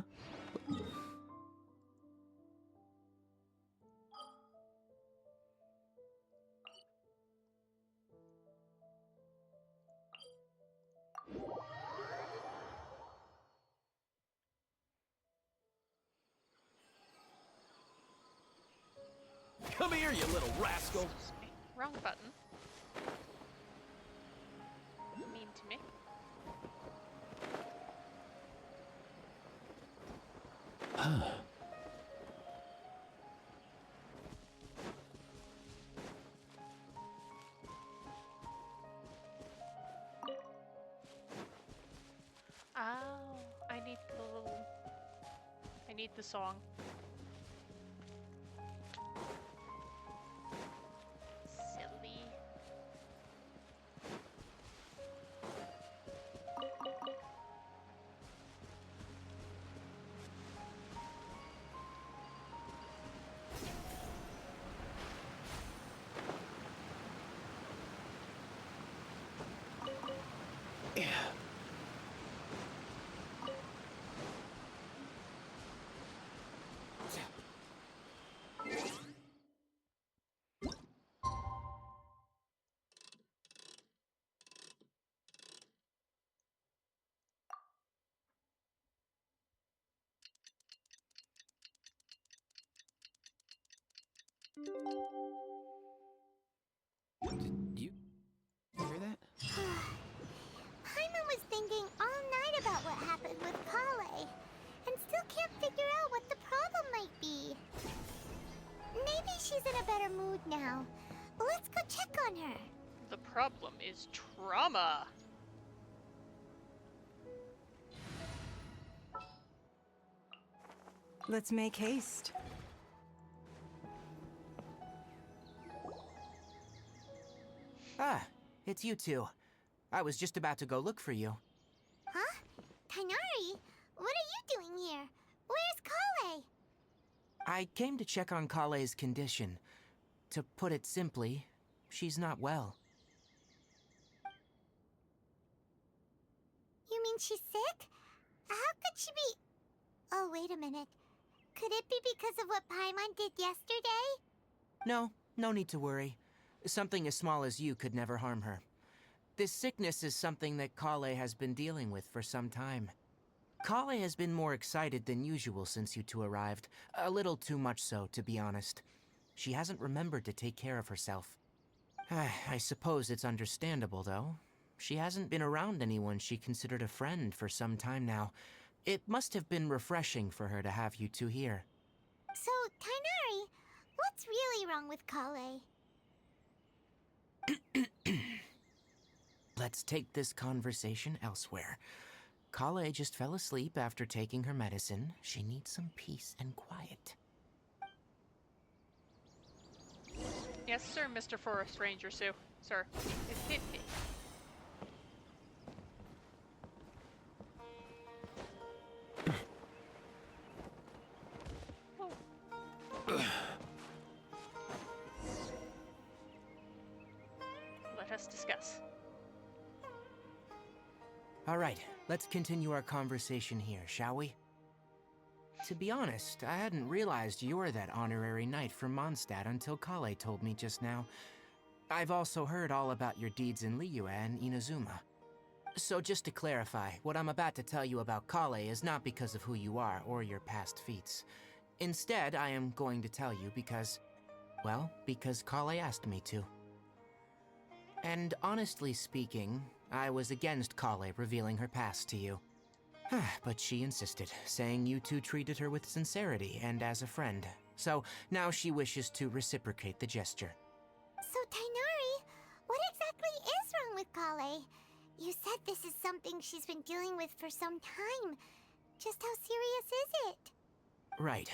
Come here, you little rascal! Excuse me. Wrong button. Mean to me. Oh, I need the little... I need the song. Silly. Did you hear that? Paimon was thinking all night about what happened with Kale, and still can't figure out what the problem might be. Maybe she's in a better mood now. Let's go check on her. The problem is trauma. Let's make haste. Ah, it's you two. I was just about to go look for you. Huh? Tighnari? What are you doing here? Where's Kale? I came to check on Kale's condition. To put it simply, she's not well. You mean she's sick? How could she be... Oh, wait a minute. Could it be because of what Paimon did yesterday? No need to worry. Something as small as you could never harm her. This sickness is something that Kale has been dealing with for some time. Kale has been more excited than usual since you two arrived. A little too much so, to be honest. She hasn't remembered to take care of herself. I suppose it's understandable, though. She hasn't been around anyone she considered a friend for some time now. It must have been refreshing for her to have you two here. So, Tighnari, what's really wrong with Kale? Let's take this conversation elsewhere. Kale just fell asleep after taking her medicine. She needs some peace and quiet. Yes, sir, Mr. Forest Ranger Sue. Sir. Let us discuss. All right, let's continue our conversation here, shall we? To be honest, I hadn't realized you're that honorary knight from Mondstadt until Kale told me just now. I've also heard all about your deeds in Liyue and Inazuma. So just to clarify, what I'm about to tell you about Kale is not because of who you are or your past feats. Instead, I am going to tell you because, well, because Kale asked me to. And honestly speaking, I was against Kale revealing her past to you. But she insisted, saying you two treated her with sincerity and as a friend. So now she wishes to reciprocate the gesture. So, Tainari, what exactly is wrong with Kale? You said this is something she's been dealing with for some time. Just how serious is it? Right.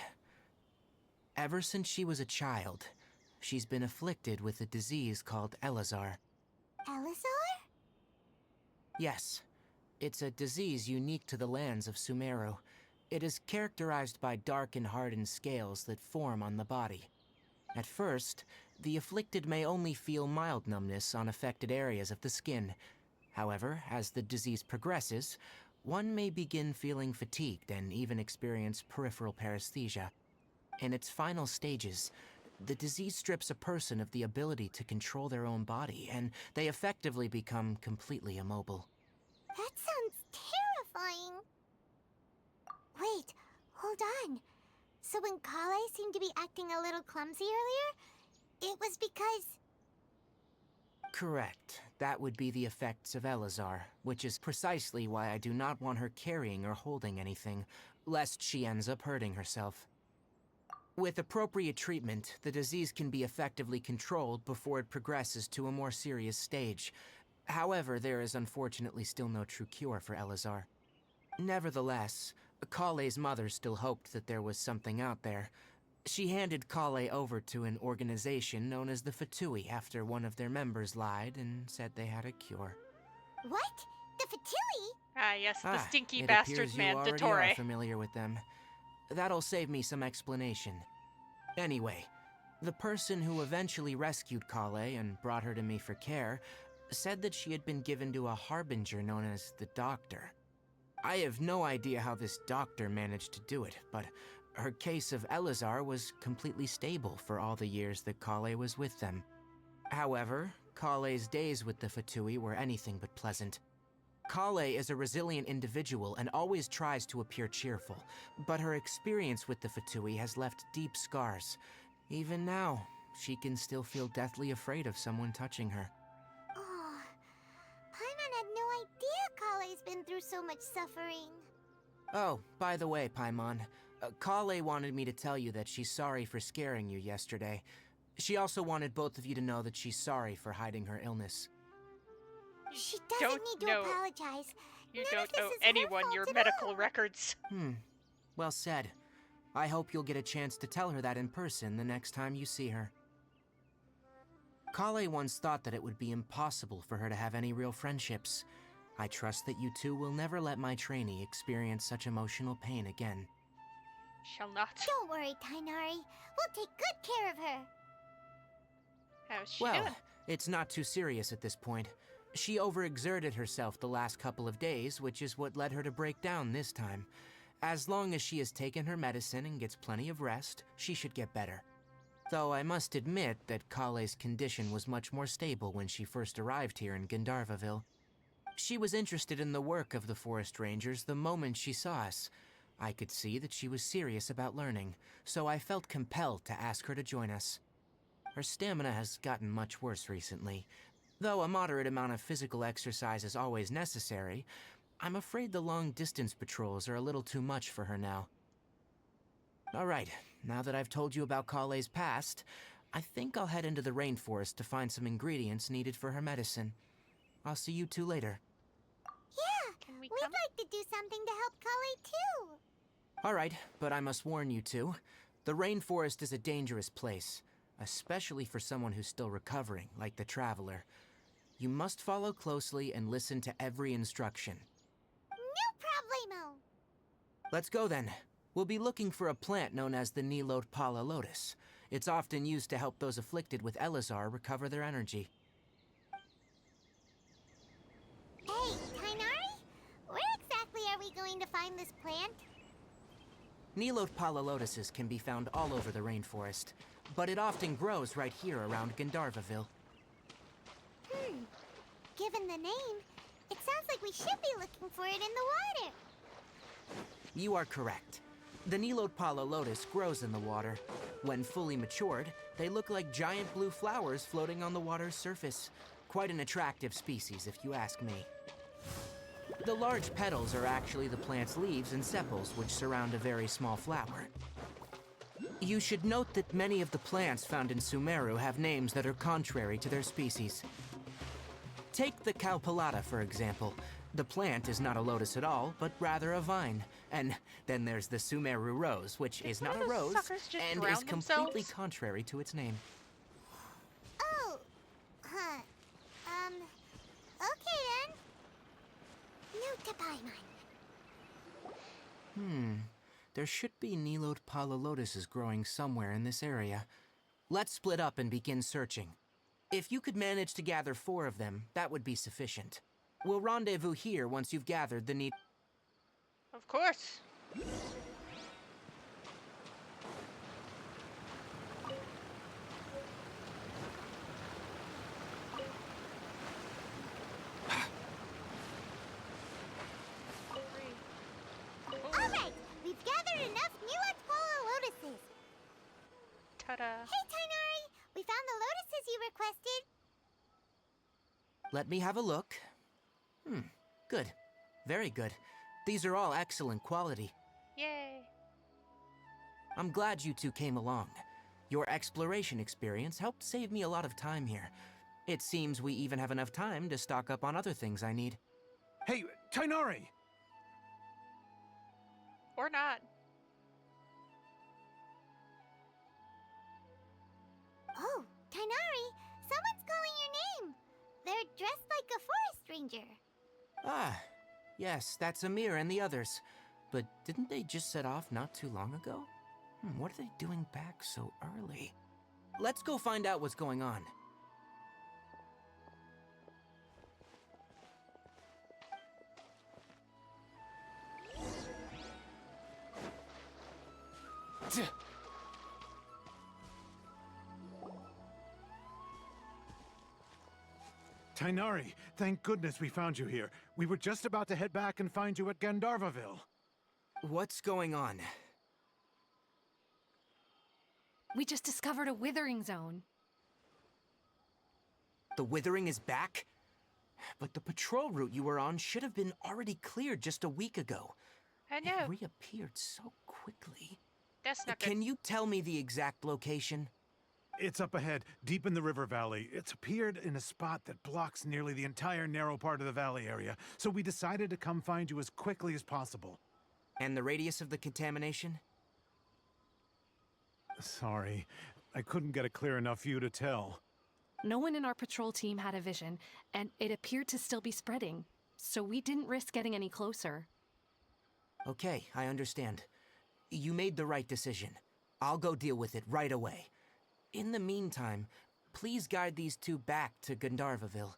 Ever since she was a child, she's been afflicted with a disease called Elazar. Elazar? Yes. It's a disease unique to the lands of Sumeru. It is characterized by dark and hardened scales that form on the body. At first, the afflicted may only feel mild numbness on affected areas of the skin. However, as the disease progresses, one may begin feeling fatigued and even experience peripheral paresthesia. In its final stages, the disease strips a person of the ability to control their own body, and they effectively become completely immobile. That sounds terrifying. Wait, hold on. So when Kale seemed to be acting a little clumsy earlier, it was because... Correct. That would be the effects of Elazar, which is precisely why I do not want her carrying or holding anything, lest she ends up hurting herself. With appropriate treatment, the disease can be effectively controlled before it progresses to a more serious stage. However, there is unfortunately still no true cure for Elazar. Nevertheless, Kale's mother still hoped that there was something out there. She handed Kale over to an organization known as the Fatui after one of their members lied and said they had a cure. What? The Fatui? Ah, yes, the stinky it bastard appears you man, already Dottore. are familiar with them. That'll save me some explanation. Anyway, the person who eventually rescued Kale and brought her to me for care said that she had been given to a harbinger known as the Doctor. I have no idea how this doctor managed to do it, but her case of Elazar was completely stable for all the years that Kale was with them. However, Kale's days with the Fatui were anything but pleasant. Kale is a resilient individual and always tries to appear cheerful, but her experience with the Fatui has left deep scars. Even now, she can still feel deathly afraid of someone touching her. Oh, Paimon had no idea Kale's been through so much suffering. Oh, by the way, Paimon, Kale wanted me to tell you that she's sorry for scaring you yesterday. She also wanted both of you to know that she's sorry for hiding her illness. She doesn't need to apologize. You None don't of this owe is her anyone fault your at medical all. records. Well said. I hope you'll get a chance to tell her that in person the next time you see her. Kale once thought that it would be impossible for her to have any real friendships. I trust that you two will never let my trainee experience such emotional pain again. Shall not. Don't worry, Tainari. We'll take good care of her. How's she Well, doing? it's not too serious at this point. She overexerted herself the last couple of days, which is what led her to break down this time. As long as she has taken her medicine and gets plenty of rest, she should get better. Though I must admit that Kale's condition was much more stable when she first arrived here in Gandharvaville. She was interested in the work of the forest rangers the moment she saw us. I could see that she was serious about learning, so I felt compelled to ask her to join us. Her stamina has gotten much worse recently. Though a moderate amount of physical exercise is always necessary, I'm afraid the long-distance patrols are a little too much for her now. Alright, now that I've told you about Kale's past, I think I'll head into the rainforest to find some ingredients needed for her medicine. I'll see you two later. Yeah, Can we we'd come? like to do something to help Kale too. Alright, but I must warn you two, the rainforest is a dangerous place, especially for someone who's still recovering, like the Traveler. You must follow closely and listen to every instruction. No problemo. Let's go then. We'll be looking for a plant known as the Nilotpala lotus. It's often used to help those afflicted with Elazar recover their energy. Hey, Tainari? Where exactly are we going to find this plant? Nilotpala lotuses can be found all over the rainforest, but it often grows right here around Gandharvaville. Given the name, it sounds like we should be looking for it in the water. You are correct. The Nilotpala lotus grows in the water. When fully matured, they look like giant blue flowers floating on the water's surface. Quite an attractive species, if you ask me. The large petals are actually the plant's leaves and sepals, which surround a very small flower. You should note that many of the plants found in Sumeru have names that are contrary to their species. Take the Cowpelata, for example. The plant is not a lotus at all, but rather a vine. And then there's the Sumeru rose, which is not a rose, and is completely contrary to its name. Oh, huh. Okay then. New to Paimon. There should be Nilode Pala lotuses growing somewhere in this area. Let's split up and begin searching. If you could manage to gather 4 of them, that would be sufficient. We'll rendezvous here once you've gathered the need. Of course. Alright, we've gathered enough new Atpola lotuses. Ta-da. Hey, Tainari! We found the lotuses you requested. Let me have a look. Good. Very good. These are all excellent quality. Yay. I'm glad you two came along. Your exploration experience helped save me a lot of time here. It seems we even have enough time to stock up on other things I need. Hey, Tainari! Or not. Oh, Tainari, someone's calling your name. They're dressed like a forest ranger. Ah, yes, that's Amir and the others. But didn't they just set off not too long ago? What are they doing back so early? Let's go find out what's going on. Tainari, thank goodness we found you here. We were just about to head back and find you at Gandharvaville. What's going on? We just discovered a withering zone. The withering is back? But the patrol route you were on should have been already cleared just a week ago. I know. It reappeared so quickly. That's not good. Can you tell me the exact location? It's up ahead, deep in the river valley. It's appeared in a spot that blocks nearly the entire narrow part of the valley area, so we decided to come find you as quickly as possible. And the radius of the contamination? Sorry, I couldn't get a clear enough view to tell. No one in our patrol team had a vision, and it appeared to still be spreading, so we didn't risk getting any closer. Okay, I understand. You made the right decision. I'll go deal with it right away. In the meantime, please guide these two back to Gandharvaville.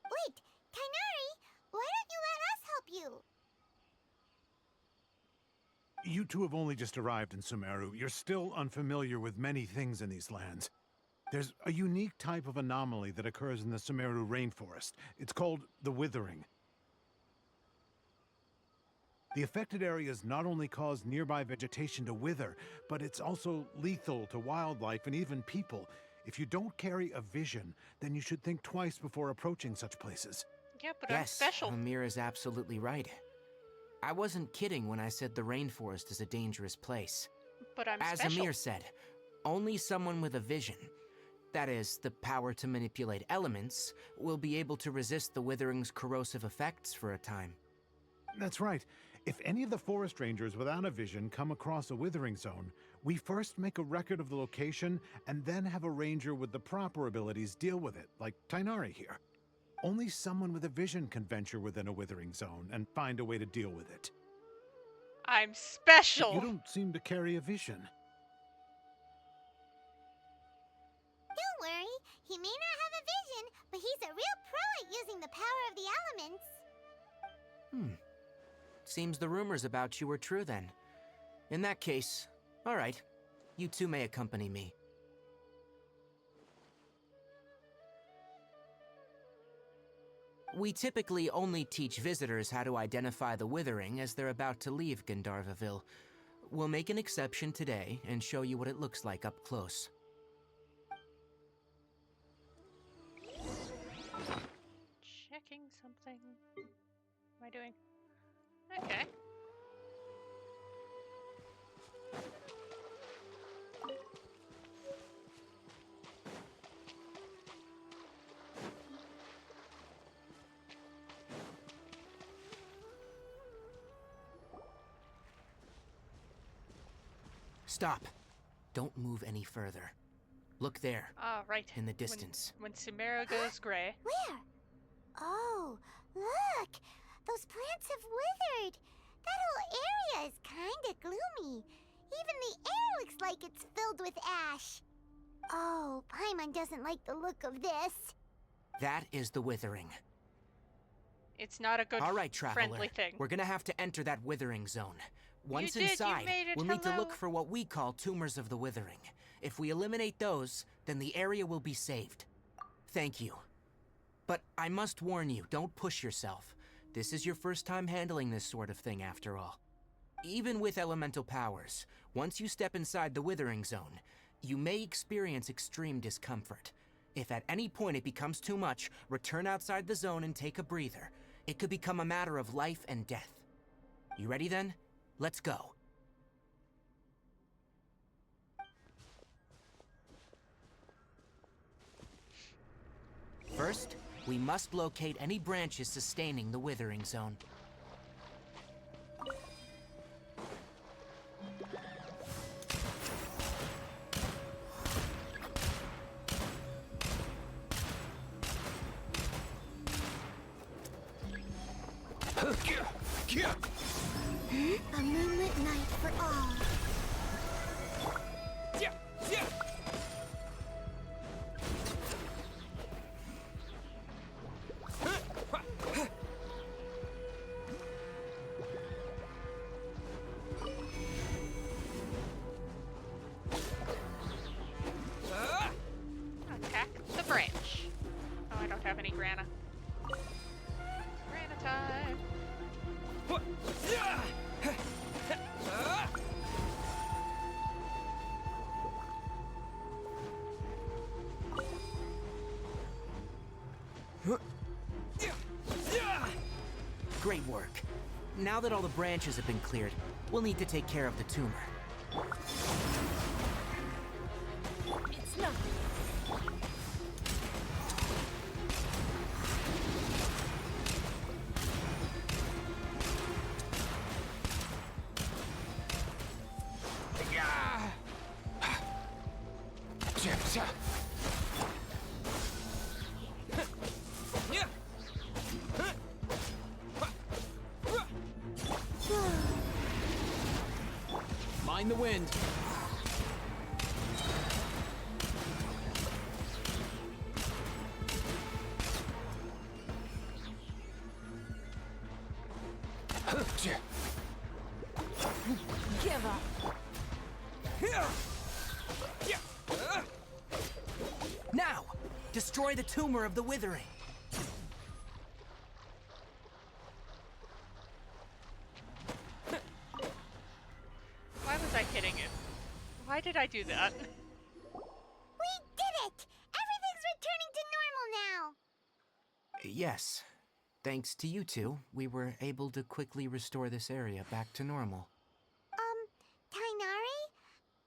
Wait, Tainari, why don't you let us help you? You two have only just arrived in Sumeru. You're still unfamiliar with many things in these lands. There's a unique type of anomaly that occurs in the Sumeru rainforest. It's called the withering. The affected areas not only cause nearby vegetation to wither, but it's also lethal to wildlife and even people. If you don't carry a vision, then you should think twice before approaching such places. Yeah, but I'm Yes, special. Amir is absolutely right. I wasn't kidding when I said the rainforest is a dangerous place. But I'm As special. Amir said, only someone with a vision, that is, the power to manipulate elements, will be able to resist the withering's corrosive effects for a time. That's right. If any of the forest rangers without a vision come across a withering zone, we first make a record of the location and then have a ranger with the proper abilities deal with it, like Tainari here. Only someone with a vision can venture within a withering zone and find a way to deal with it. I'm But special. you don't seem to carry a vision. Don't worry, he may not have a vision, but he's a real pro at using the power of the elements. Seems the rumors about you were true then. In that case, all right, you two may accompany me. We typically only teach visitors how to identify the withering as they're about to leave Gandharvaville. We'll make an exception today and show you what it looks like up close. Checking something. What am I doing? Okay. Stop. Don't move any further. Look there, Ah, right. in the distance. When Sumeru goes gray. Where? Oh, look! Those plants have withered! That whole area is kinda gloomy. Even the air looks like it's filled with ash. Oh, Paimon doesn't like the look of this. That is the withering. It's not a good All right, traveler. friendly thing. We're gonna have to enter that withering zone. Once You inside, made it, we'll need to hello. look for what we call tumors of the withering. If we eliminate those, then the area will be saved. Thank you. But I must warn you, don't push yourself. This is your first time handling this sort of thing, after all. Even with elemental powers, once you step inside the withering zone, you may experience extreme discomfort. If at any point it becomes too much, return outside the zone and take a breather. It could become a matter of life and death. You ready then? Let's go. First, we must locate any branches sustaining the withering zone. A moonlit night for all. Attack the branch. Oh, I don't have any Grana. Grana time. Great work. Now that all the branches have been cleared, we'll need to take care of the tumor. It's nothing. Mind the wind. Give up. Now, destroy the tumor of the withering. Why was I hitting it? Why did I do that? We did it! Everything's returning to normal now! Yes. Thanks to you two, we were able to quickly restore this area back to normal. Tainari?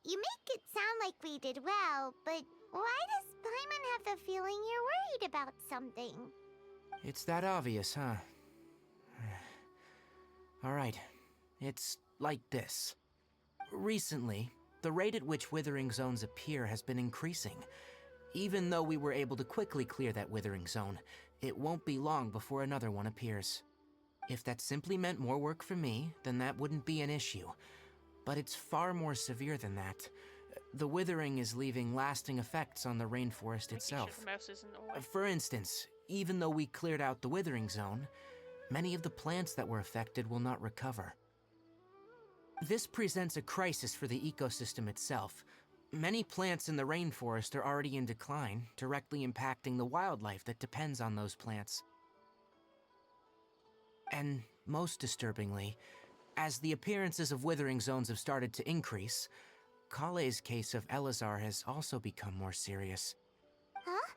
You make it sound like we did well, but why does Paimon have the feeling you're worried about something? It's that obvious, huh? Alright. It's like this. Recently, the rate at which withering zones appear has been increasing. Even though we were able to quickly clear that withering zone, it won't be long before another one appears. If that simply meant more work for me, then that wouldn't be an issue. But it's far more severe than that. The withering is leaving lasting effects on the rainforest Making sure itself. the mouse isn't in the way. For instance, even though we cleared out the withering zone, many of the plants that were affected will not recover. This presents a crisis for the ecosystem itself. Many plants in the rainforest are already in decline, directly impacting the wildlife that depends on those plants. And most disturbingly, as the appearances of withering zones have started to increase, Kale's case of Elazar has also become more serious. Huh?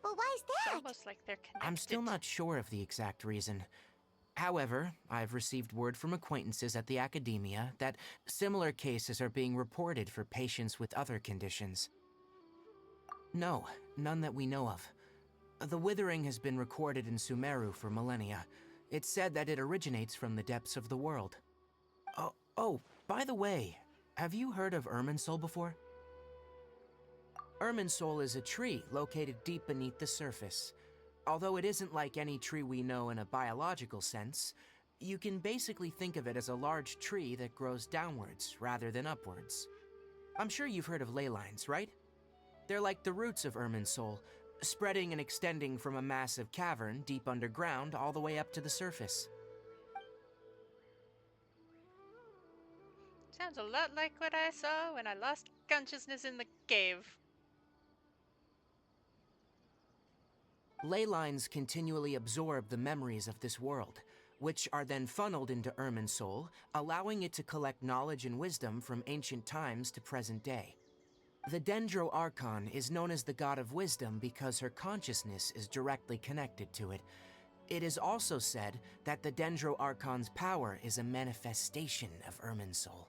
But why is It's that? almost like they're connected. I'm still not sure of the exact reason. However, I've received word from acquaintances at the academia that similar cases are being reported for patients with other conditions. No, none that we know of. The withering has been recorded in Sumeru for millennia. It's said that it originates from the depths of the world. Oh, by the way, have you heard of Irminsul before? Irminsul is a tree located deep beneath the surface. Although it isn't like any tree we know in a biological sense, you can basically think of it as a large tree that grows downwards rather than upwards. I'm sure you've heard of ley lines, right? They're like the roots of Irminsul, spreading and extending from a massive cavern deep underground all the way up to the surface. Sounds a lot like what I saw when I lost consciousness in the cave. Ley lines continually absorb the memories of this world, which are then funneled into Irminsul, allowing it to collect knowledge and wisdom from ancient times to present day. The Dendro Archon is known as the god of wisdom because her consciousness is directly connected to it. It is also said that the Dendro Archon's power is a manifestation of Irminsul.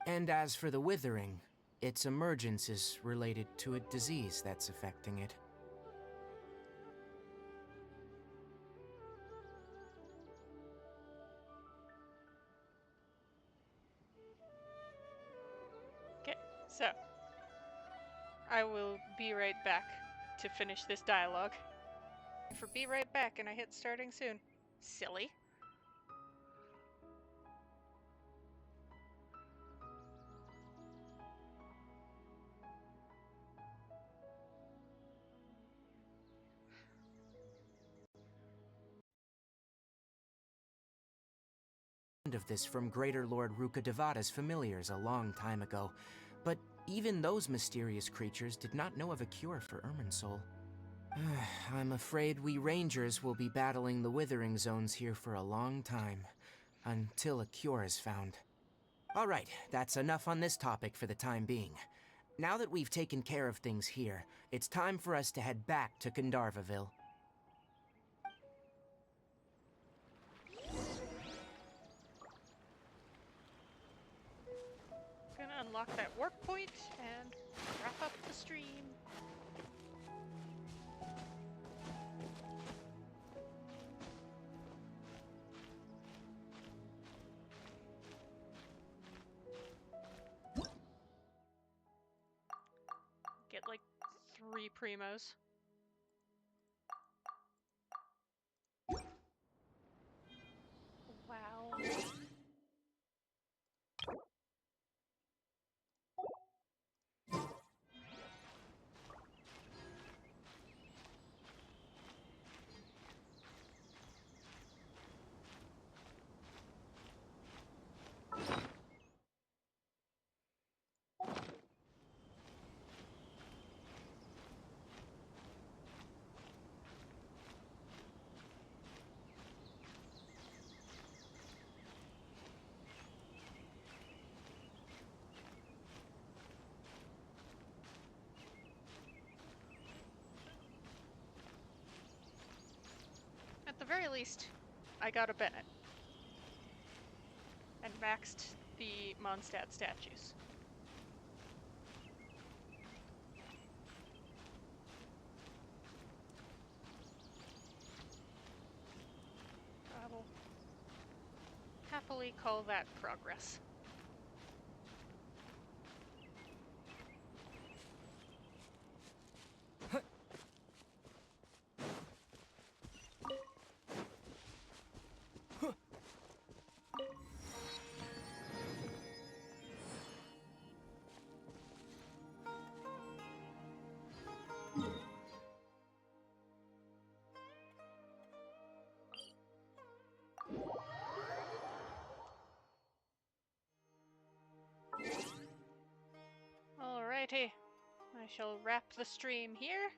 And as for the withering, its emergence is related to a disease that's affecting it. Okay, so I will be right back to finish this dialogue. For be right back, and I hit starting soon. Silly. Of this from Greater Lord Rukkhadevata's familiars a long time ago, but even those mysterious creatures did not know of a cure for Irminsul. I'm afraid we rangers will be battling the withering zones here for a long time, until a cure is found. Alright, that's enough on this topic for the time being. Now that we've taken care of things here, it's time for us to head back to Gandharvaville. Gonna unlock that warp point and wrap up the stream. Get like 3 primos. Wow. At the very least, I got a Bennett. And maxed the Mondstadt statues. I will happily call that progress. Alrighty, I shall wrap the stream here.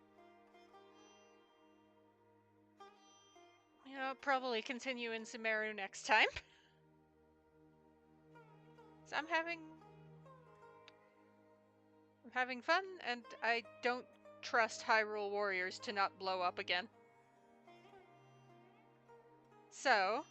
I'll probably continue in Sumeru next time. So I'm having fun, and I don't trust Hyrule Warriors to not blow up again. So,